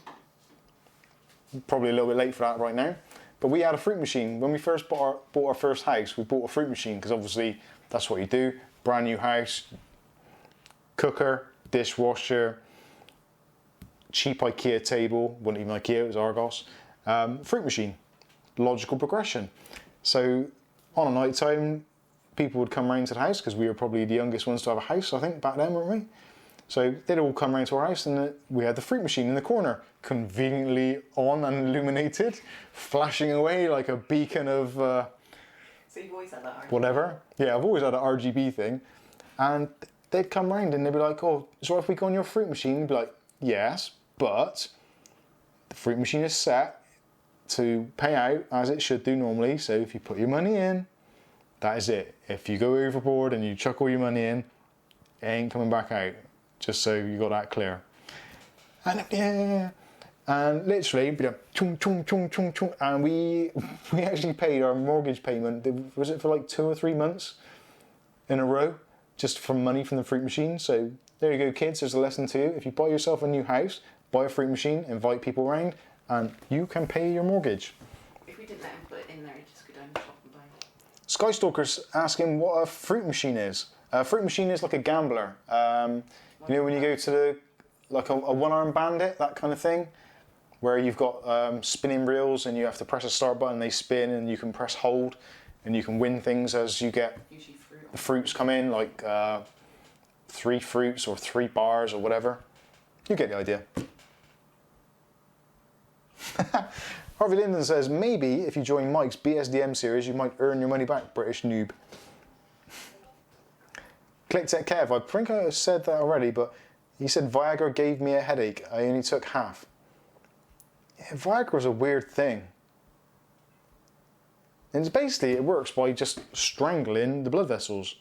Speaker 1: Probably a little bit late for that right now. But we had a fruit machine. When we first bought our first house, we bought a fruit machine because obviously that's what you do. Brand new house, cooker, dishwasher, cheap IKEA table, wasn't even IKEA, it was Argos. Fruit machine, logical progression. So on a night time, people would come round to the house because we were probably the youngest ones to have a house, I think, back then, weren't we? So they'd all come round to our house and we had the fruit machine in the corner, conveniently on and illuminated, flashing away like a beacon of
Speaker 2: So you've always had that argument?
Speaker 1: whatever. Yeah, I've always had an RGB thing. And they'd come round and they'd be like, oh, is it all right if we go on your fruit machine? You'd be like, yes, but the fruit machine is set to pay out as it should do normally. So if you put your money in, that is it. If you go overboard and you chuck all your money in, it ain't coming back out. Just so you got that clear. And yeah, and literally, you know, chung, chung, chung, chung, chung, and we actually paid our mortgage payment. Was it for like 2 or 3 months in a row, just from money from the fruit machine? So there you go, kids. There's a lesson to you. If you buy yourself a new house, buy a fruit machine, invite people around, and you can pay your mortgage.
Speaker 2: If we didn't let him put it in there, he'd just go down the shop and buy it.
Speaker 1: Skystalker's asking what a fruit machine is. A fruit machine is like a gambler. You know when you go to like a one-arm bandit, that kind of thing, where you've got spinning reels and you have to press a start button, they spin, and you can press hold, and you can win things as you get
Speaker 2: Usually fruit.
Speaker 1: the fruits come in, like 3 fruits or 3 bars or whatever. You get the idea. Harvey Linden says, maybe if you join Mike's BSDM series, you might earn your money back, British noob. Clicked at Kev. I think I said that already, but he said Viagra gave me a headache. I only took half. Yeah, Viagra's a weird thing. And it's basically, it works by just strangling the blood vessels.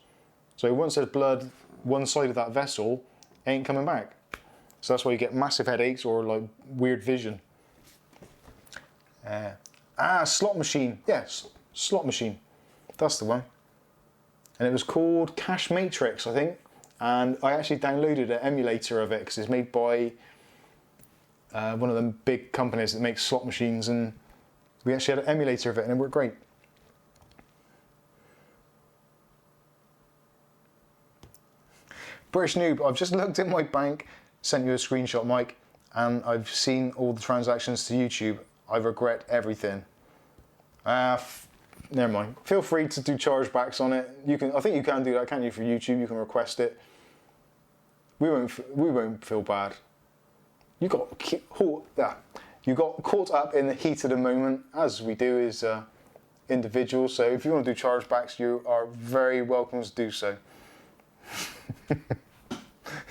Speaker 1: So once there's blood, one side of that vessel ain't coming back. So that's why you get massive headaches or like weird vision. Slot machine. Yes, slot machine. That's the one. And it was called Cash Matrix, I think. And I actually downloaded an emulator of it because it's made by one of them big companies that makes slot machines. And we actually had an emulator of it and it worked great. British Noob, I've just looked at my bank, sent you a screenshot, Mike, and I've seen all the transactions to YouTube. I regret everything. Never mind. Feel free to do chargebacks on it. You can. I think you can do that, can't you, for YouTube? You can request it. We won't feel bad. You got caught up in the heat of the moment, as we do as individuals. So if you want to do chargebacks, you are very welcome to do so.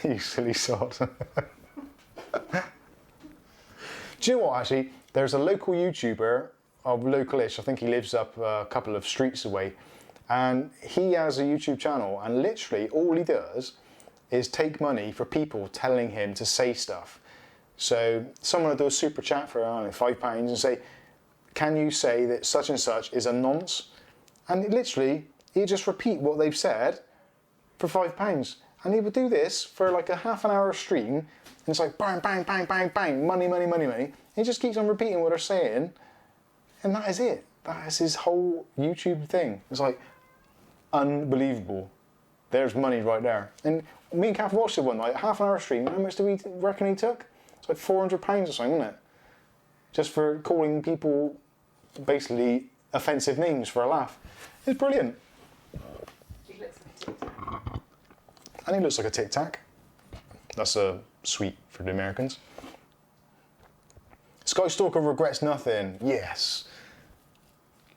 Speaker 1: You silly sod. Do you know what, actually? There's a local YouTuber, localish, I think he lives up a couple of streets away, and he has a YouTube channel, and literally all he does is take money for people telling him to say stuff. So someone will do a super chat for, I don't know, £5 and say, can you say that such and such is a nonce? And literally, he just repeat what they've said for £5. And he would do this for like a half an hour stream, and it's like bang, bang, bang, bang, bang, money, money, money, money. And he just keeps on repeating what they're saying, and that is it. That is his whole YouTube thing. It's like unbelievable. There's money right there. And me and Kath watched it one night, half an hour stream. How much do we reckon he took? It's like £400 or something, isn't it? Just for calling people basically offensive names for a laugh. It's brilliant.
Speaker 2: He looks like a Tic Tac.
Speaker 1: And he looks like a Tic Tac. That's a sweet for the Americans. Skystalker regrets nothing. Yes.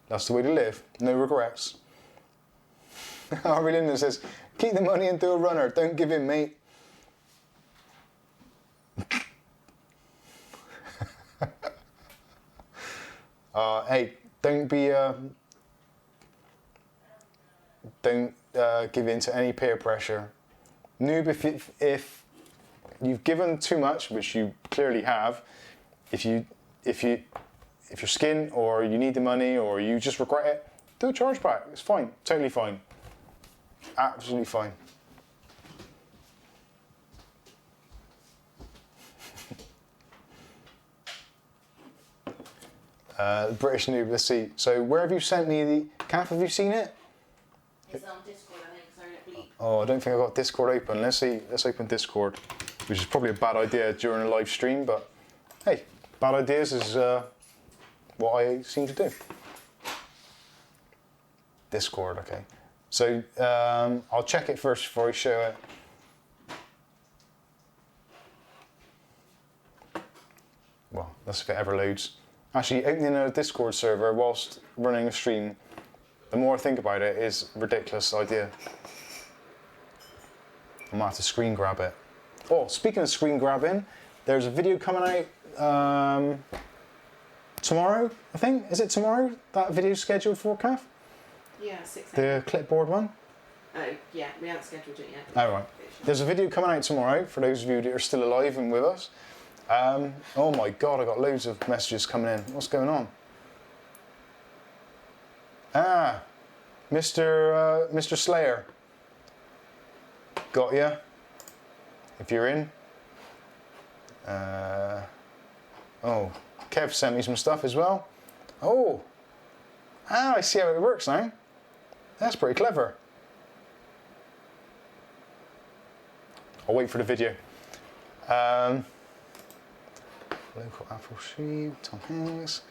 Speaker 1: That's the way to live. No regrets. Harvey Linden says, keep the money and do a runner. Don't give in, mate. Hey, don't be... don't give in to any peer pressure. Noob, if you've given too much, which you clearly have, if your skin or you need the money or you just regret it, do a chargeback. It's fine, totally fine, absolutely fine. British Noob, let's see. So where have you sent me the... Kath, have you seen it?
Speaker 2: It's on Discord, I think, so it bleep.
Speaker 1: Oh, I don't think I've got Discord open. Let's see. Let's open Discord, which is probably a bad idea during a live stream, but hey, bad ideas is what I seem to do. Discord, okay. So I'll check it first before I show it. Well, that's if it ever loads. Actually, opening a Discord server whilst running a stream, the more I think about it, is a ridiculous idea. I might have to screen grab it. Oh, speaking of screen grabbing, there's a video coming out tomorrow, I think. Is it tomorrow, that video's scheduled for, Kath?
Speaker 2: Yeah, 6
Speaker 1: The clipboard one?
Speaker 2: Oh, yeah, we haven't scheduled it yet.
Speaker 1: Oh, right. There's a video coming out tomorrow, for those of you that are still alive and with us. Oh my God, I got loads of messages coming in. What's going on? Mr. Slayer. Got ya. If you're in. Oh, Kev sent me some stuff as well. Oh. I see how it works now. That's pretty clever. I'll wait for the video. Local Apple Sheep, Tom Hanks.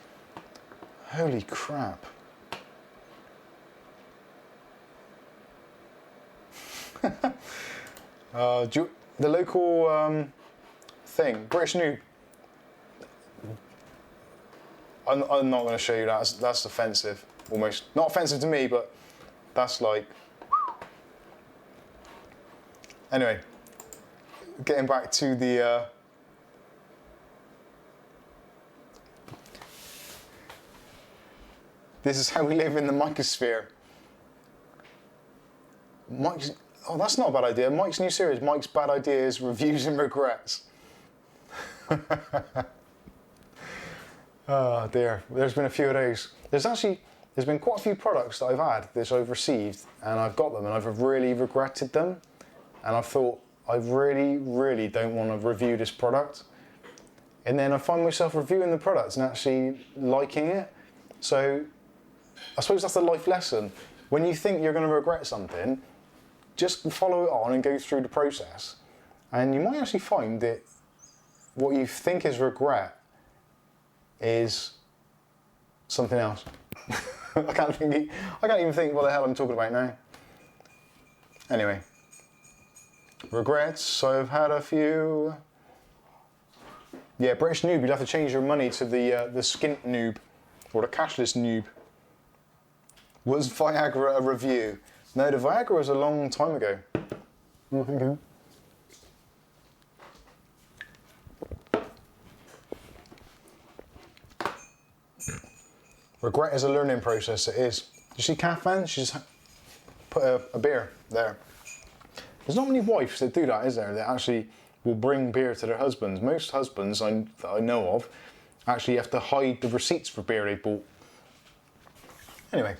Speaker 1: Holy crap. The local thing, British Noob. I'm not going to show you that. That's offensive, almost. Not offensive to me, but that's like... Anyway, getting back to the this is how we live in the Mikeosphere. Mike's, oh, that's not a bad idea. Mike's new series, Mike's Bad Ideas, Reviews and Regrets. Oh dear, there's been a few of those. There's been quite a few products that I've had, that I've received, and I've got them, and I've really regretted them. And I've thought, I really, really don't want to review this product. And then I find myself reviewing the product and actually liking it. So I suppose that's the life lesson. When you think you're going to regret something, just follow it on and go through the process. And you might actually find that what you think is regret is something else. I can't even think what the hell I'm talking about now. Anyway, regrets. So I've had a few. Yeah, British Noob. You'd have to change your money to the skint noob or the cashless noob. Was Viagra a review? No, the Viagra was a long time ago. Okay. Regret is a learning process, it is. You see Kath Van? She's put a beer there. There's not many wives that do that, is there? That actually will bring beer to their husbands. Most husbands that I know of actually have to hide the receipts for beer they bought. Anyway.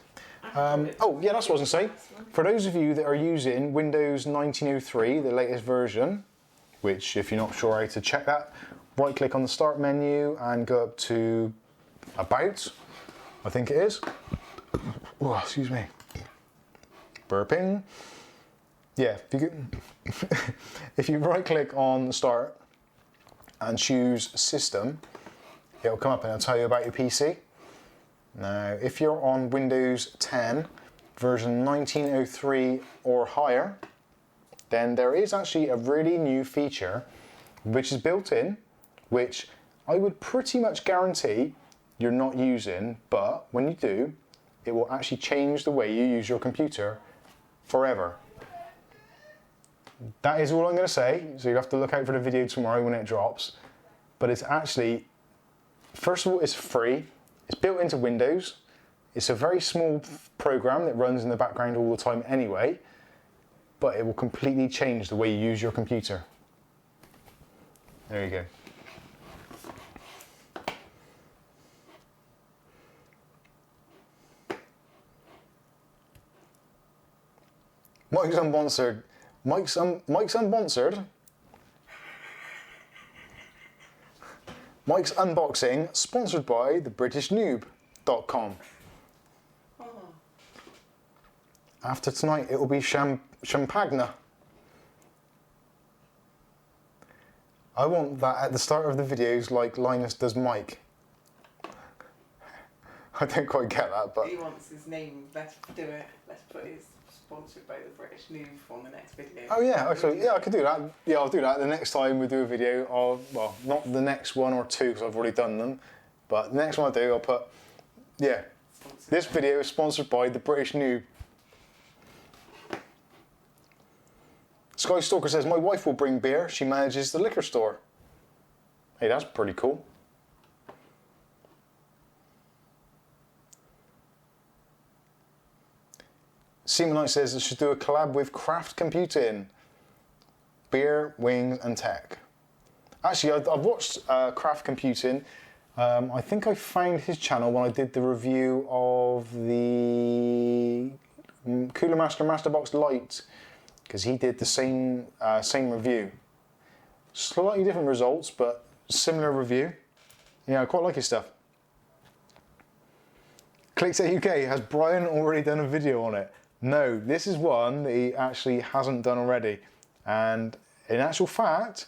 Speaker 1: Oh, yeah, that's what I was going to say. For those of you that are using Windows 1903, the latest version, which if you're not sure how to check that, right click on the start menu and go up to About. I think it is. Oh, excuse me. Burping. Yeah, if you right click on Start and choose System, it'll come up and it'll tell you about your PC. Now, if you're on Windows 10, version 1903 or higher, then there is actually a really new feature which is built in, which I would pretty much guarantee you're not using, but when you do, it will actually change the way you use your computer forever. That is all I'm going to say, so you have to look out for the video tomorrow when it drops. But it's actually, first of all, it's free, it's built into Windows, it's a very small program that runs in the background all the time anyway, but it will completely change the way you use your computer. There you go. Mike's Unbonspered. Mike's Unbonspered. Mike's Unboxing, sponsored by thebrishnoob.com.
Speaker 2: Oh.
Speaker 1: After tonight, it will be Champagne. I want that at the start of the videos like Linus does Mike. I don't quite get that, but...
Speaker 2: He wants his name, let's do it. Let's put his sponsored by the British Noob on the next video.
Speaker 1: Oh yeah, actually, yeah, I could do that. Yeah, I'll do that the next time we do a video of, well, not the next one or two because I've already done them, but the next one I do, I'll put, yeah,
Speaker 2: Sponsored
Speaker 1: this
Speaker 2: by-
Speaker 1: video is sponsored by the British Noob. Sky Stalker says, my wife will bring beer, she manages the liquor store. Hey, that's pretty cool. Seamanite says I should do a collab with Craft Computing. Beer, wings and tech. Actually, I've watched Craft Computing. I think I found his channel when I did the review of the Cooler Master Masterbox Lite, because he did the same review. Slightly different results, but similar review. Yeah, I quite like his stuff. Clickset UK, has Brian already done a video on it? No, this is one that he actually hasn't done already. And in actual fact,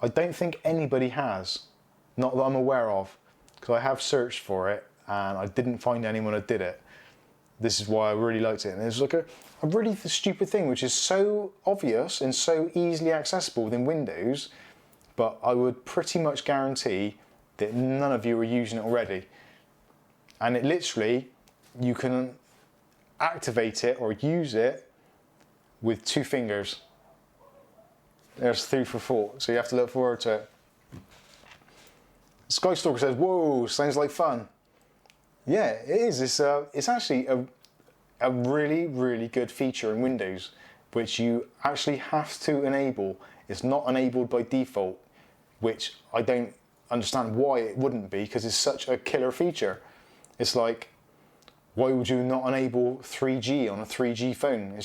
Speaker 1: I don't think anybody has. Not that I'm aware of. Because I have searched for it and I didn't find anyone that did it. This is why I really liked it. And it's like a really stupid thing, which is so obvious and so easily accessible within Windows, but I would pretty much guarantee that none of you are using it already. And it literally, you can activate it or use it with 2 fingers. There's food for thought, so you have to look forward to it. Skystalker says, whoa, sounds like fun. Yeah, it is. It's actually a really, really good feature in Windows, which you actually have to enable. It's not enabled by default, which I don't understand why it wouldn't be, because it's such a killer feature. It's like, why would you not enable 3G on a 3G phone?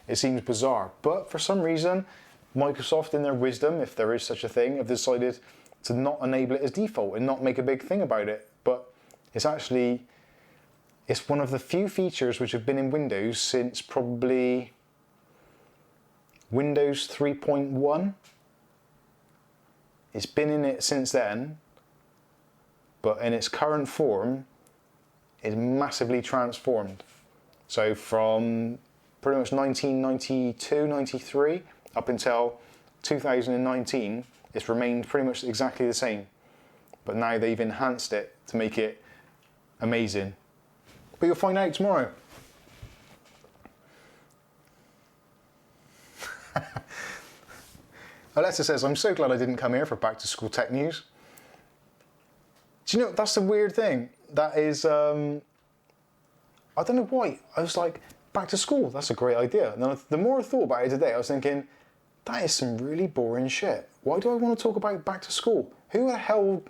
Speaker 1: It seems bizarre. But for some reason, Microsoft, in their wisdom, if there is such a thing, have decided to not enable it as default and not make a big thing about it. But it's one of the few features which have been in Windows since probably Windows 3.1. It's been in it since then, but in its current form, it's massively transformed. So from pretty much 1992, 93, up until 2019, it's remained pretty much exactly the same. But now they've enhanced it to make it amazing. But you'll find out tomorrow. Aletta says, I'm so glad I didn't come here for back to school tech news. Do you know, that's the weird thing. That is, I don't know why. I was like, back to school, that's a great idea. And then the more I thought about it today, I was thinking, that is some really boring shit. Why do I want to talk about back to school? Who the hell,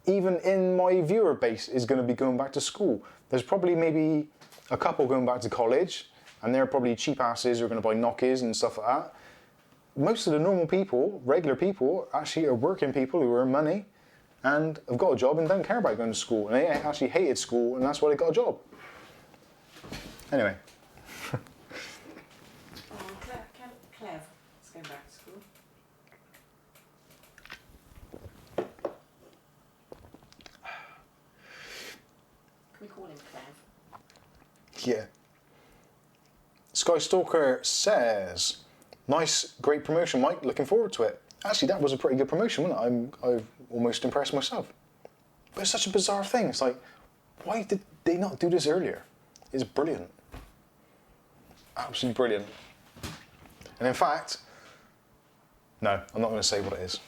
Speaker 1: even in my viewer base, is going to be going back to school? There's probably maybe a couple going back to college, and they're probably cheap asses who are going to buy Nokias and stuff like that. Most of the normal people, regular people, actually are working people who earn money and have got a job and don't care about going to school. And they actually hated school, and that's why they got a job. Anyway.
Speaker 2: Clev is going back to school. Can we call him Clev?
Speaker 1: Yeah. Skystalker says, nice, great promotion, Mike. Looking forward to it. Actually, that was a pretty good promotion, wasn't it? I've almost impressed myself. But it's such a bizarre thing. It's like, why did they not do this earlier? It's brilliant. Absolutely brilliant. And in fact, no, I'm not going to say what it is.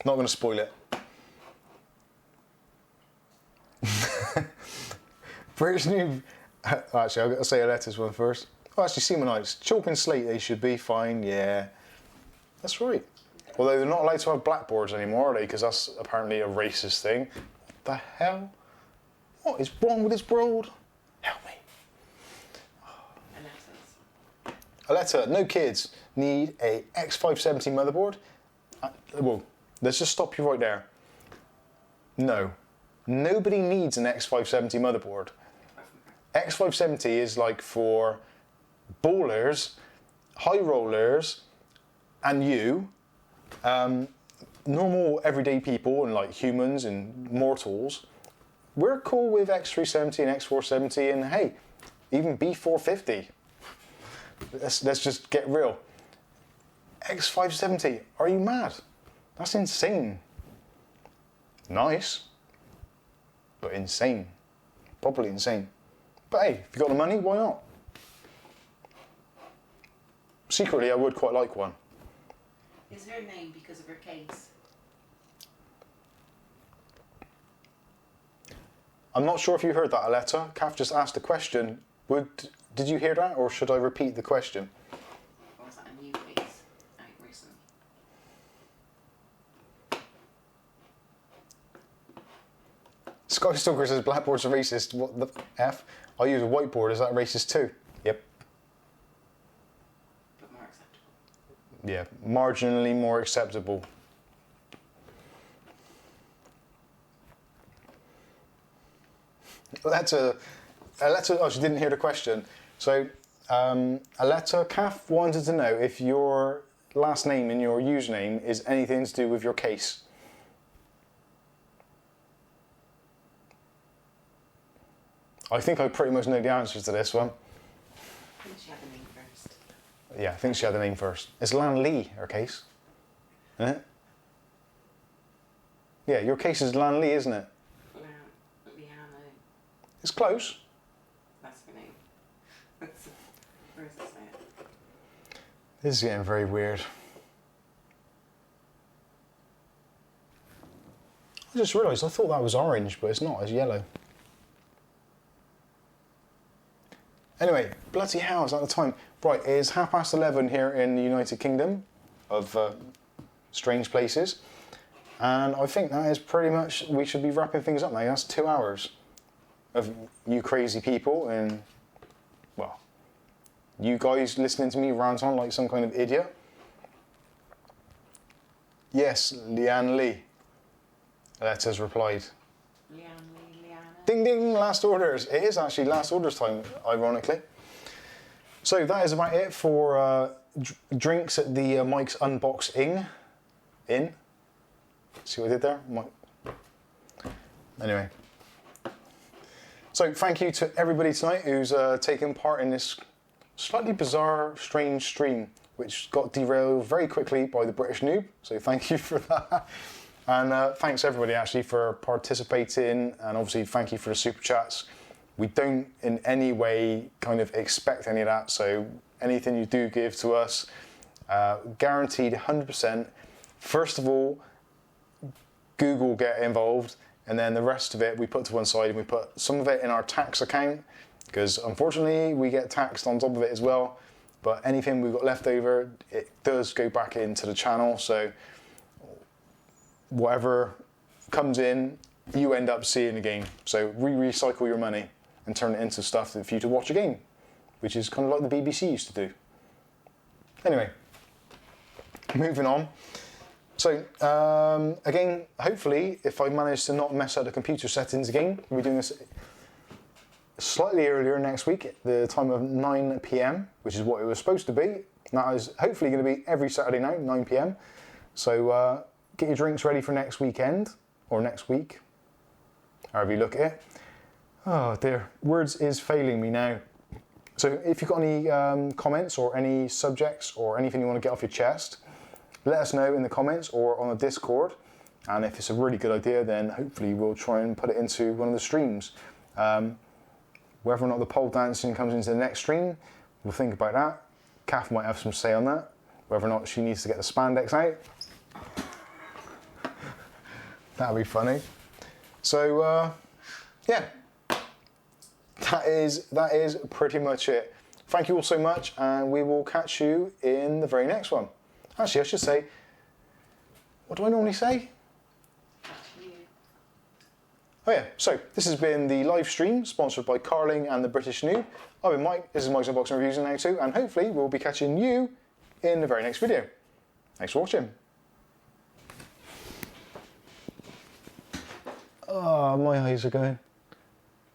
Speaker 1: Not going to spoil it. British new... Actually, I've got to say a letters one first. Oh, actually, Seamanites. Chalk and slate, they should be fine, yeah. That's right. Although they're not allowed to have blackboards anymore, are they? Because that's apparently a racist thing. What the hell? What is wrong with this world? Help me. Aletta, no kids need a X570 motherboard. Well, let's just stop you right there. No. Nobody needs an X570 motherboard. X570 is like for ballers, high rollers, and you, normal everyday people and like humans and mortals. We're cool with X370 and X470 and hey, even B450. Let's just get real. X570, are you mad? That's insane. Nice, but insane. Probably insane. But hey, if you've got the money, why not? Secretly, I would quite like one.
Speaker 2: Is her name because of her case?
Speaker 1: I'm not sure if you heard that, Aletta. Kath just asked a question. Did you hear that, or should I repeat the question?
Speaker 2: Or was that a new case out recently?
Speaker 1: Skystalker says blackboards are racist. What the F? I use a whiteboard. Is that racist too? Yep.
Speaker 2: But more acceptable.
Speaker 1: Yeah, marginally more acceptable. Aletta, oh, she didn't hear the question. So, Aletta, Kath wanted to know if your last name and your username is anything to do with your case. I think I pretty much know the answers to this one.
Speaker 2: I think she had the name first.
Speaker 1: Yeah, I think she had the name first. It's Lan Lee, her case. Isn't it? Yeah, your case is Lan Lee, isn't it?
Speaker 2: Liana.
Speaker 1: It's close.
Speaker 2: That's her name. Where does it say it?
Speaker 1: This is getting very weird. I just realised I thought that was orange, but it's not, it's yellow. Anyway, bloody hell, is that the time? Right, it is 11:30 here in the United Kingdom of strange places. And I think that is pretty much, we should be wrapping things up now. That's 2 hours of you crazy people and, well, you guys listening to me rant on like some kind of idiot. Yes, Leanne Lee. Letters replied.
Speaker 2: Liana.
Speaker 1: Ding ding, last orders. It is actually last orders time, ironically. So that is about it for drinks at the Mike's Unboxing. See what I did there? Anyway. So thank you to everybody tonight who's taken part in this slightly bizarre, strange stream, which got derailed very quickly by the British noob. So thank you for that. And thanks everybody actually for participating, and obviously thank you for the super chats. We don't in any way kind of expect any of that, so anything you do give to us, guaranteed 100%. First of all, Google get involved, and then the rest of it we put to one side and we put some of it in our tax account, because unfortunately we get taxed on top of it as well. But anything we've got left over, it does go back into the channel, so whatever comes in, you end up seeing again. So recycle your money and turn it into stuff for you to watch again, which is kind of like the BBC used to do. Anyway, moving on. So again, hopefully, if I manage to not mess up the computer settings again, we'll be doing this slightly earlier next week at the time of 9 PM, which is what it was supposed to be. That is hopefully going to be every Saturday night, 9 PM. So get your drinks ready for next weekend, or next week, however you look at it. Oh dear, words is failing me now. So if you've got any comments or any subjects or anything you want to get off your chest, let us know in the comments or on the Discord. And if it's a really good idea, then hopefully we'll try and put it into one of the streams. Whether or not the pole dancing comes into the next stream, we'll think about that. Kath might have some say on that. Whether or not she needs to get the spandex out. That'd be funny. So, yeah, that is pretty much it. Thank you all so much, and we will catch you in the very next one. Actually, I should say, what do I normally say? Oh yeah, so this has been the live stream sponsored by Carling and the British Noob. I've been Mike, this is Mike's Unboxing Reviews now too, and hopefully we'll be catching you in the very next video. Thanks for watching. Oh, my eyes are going.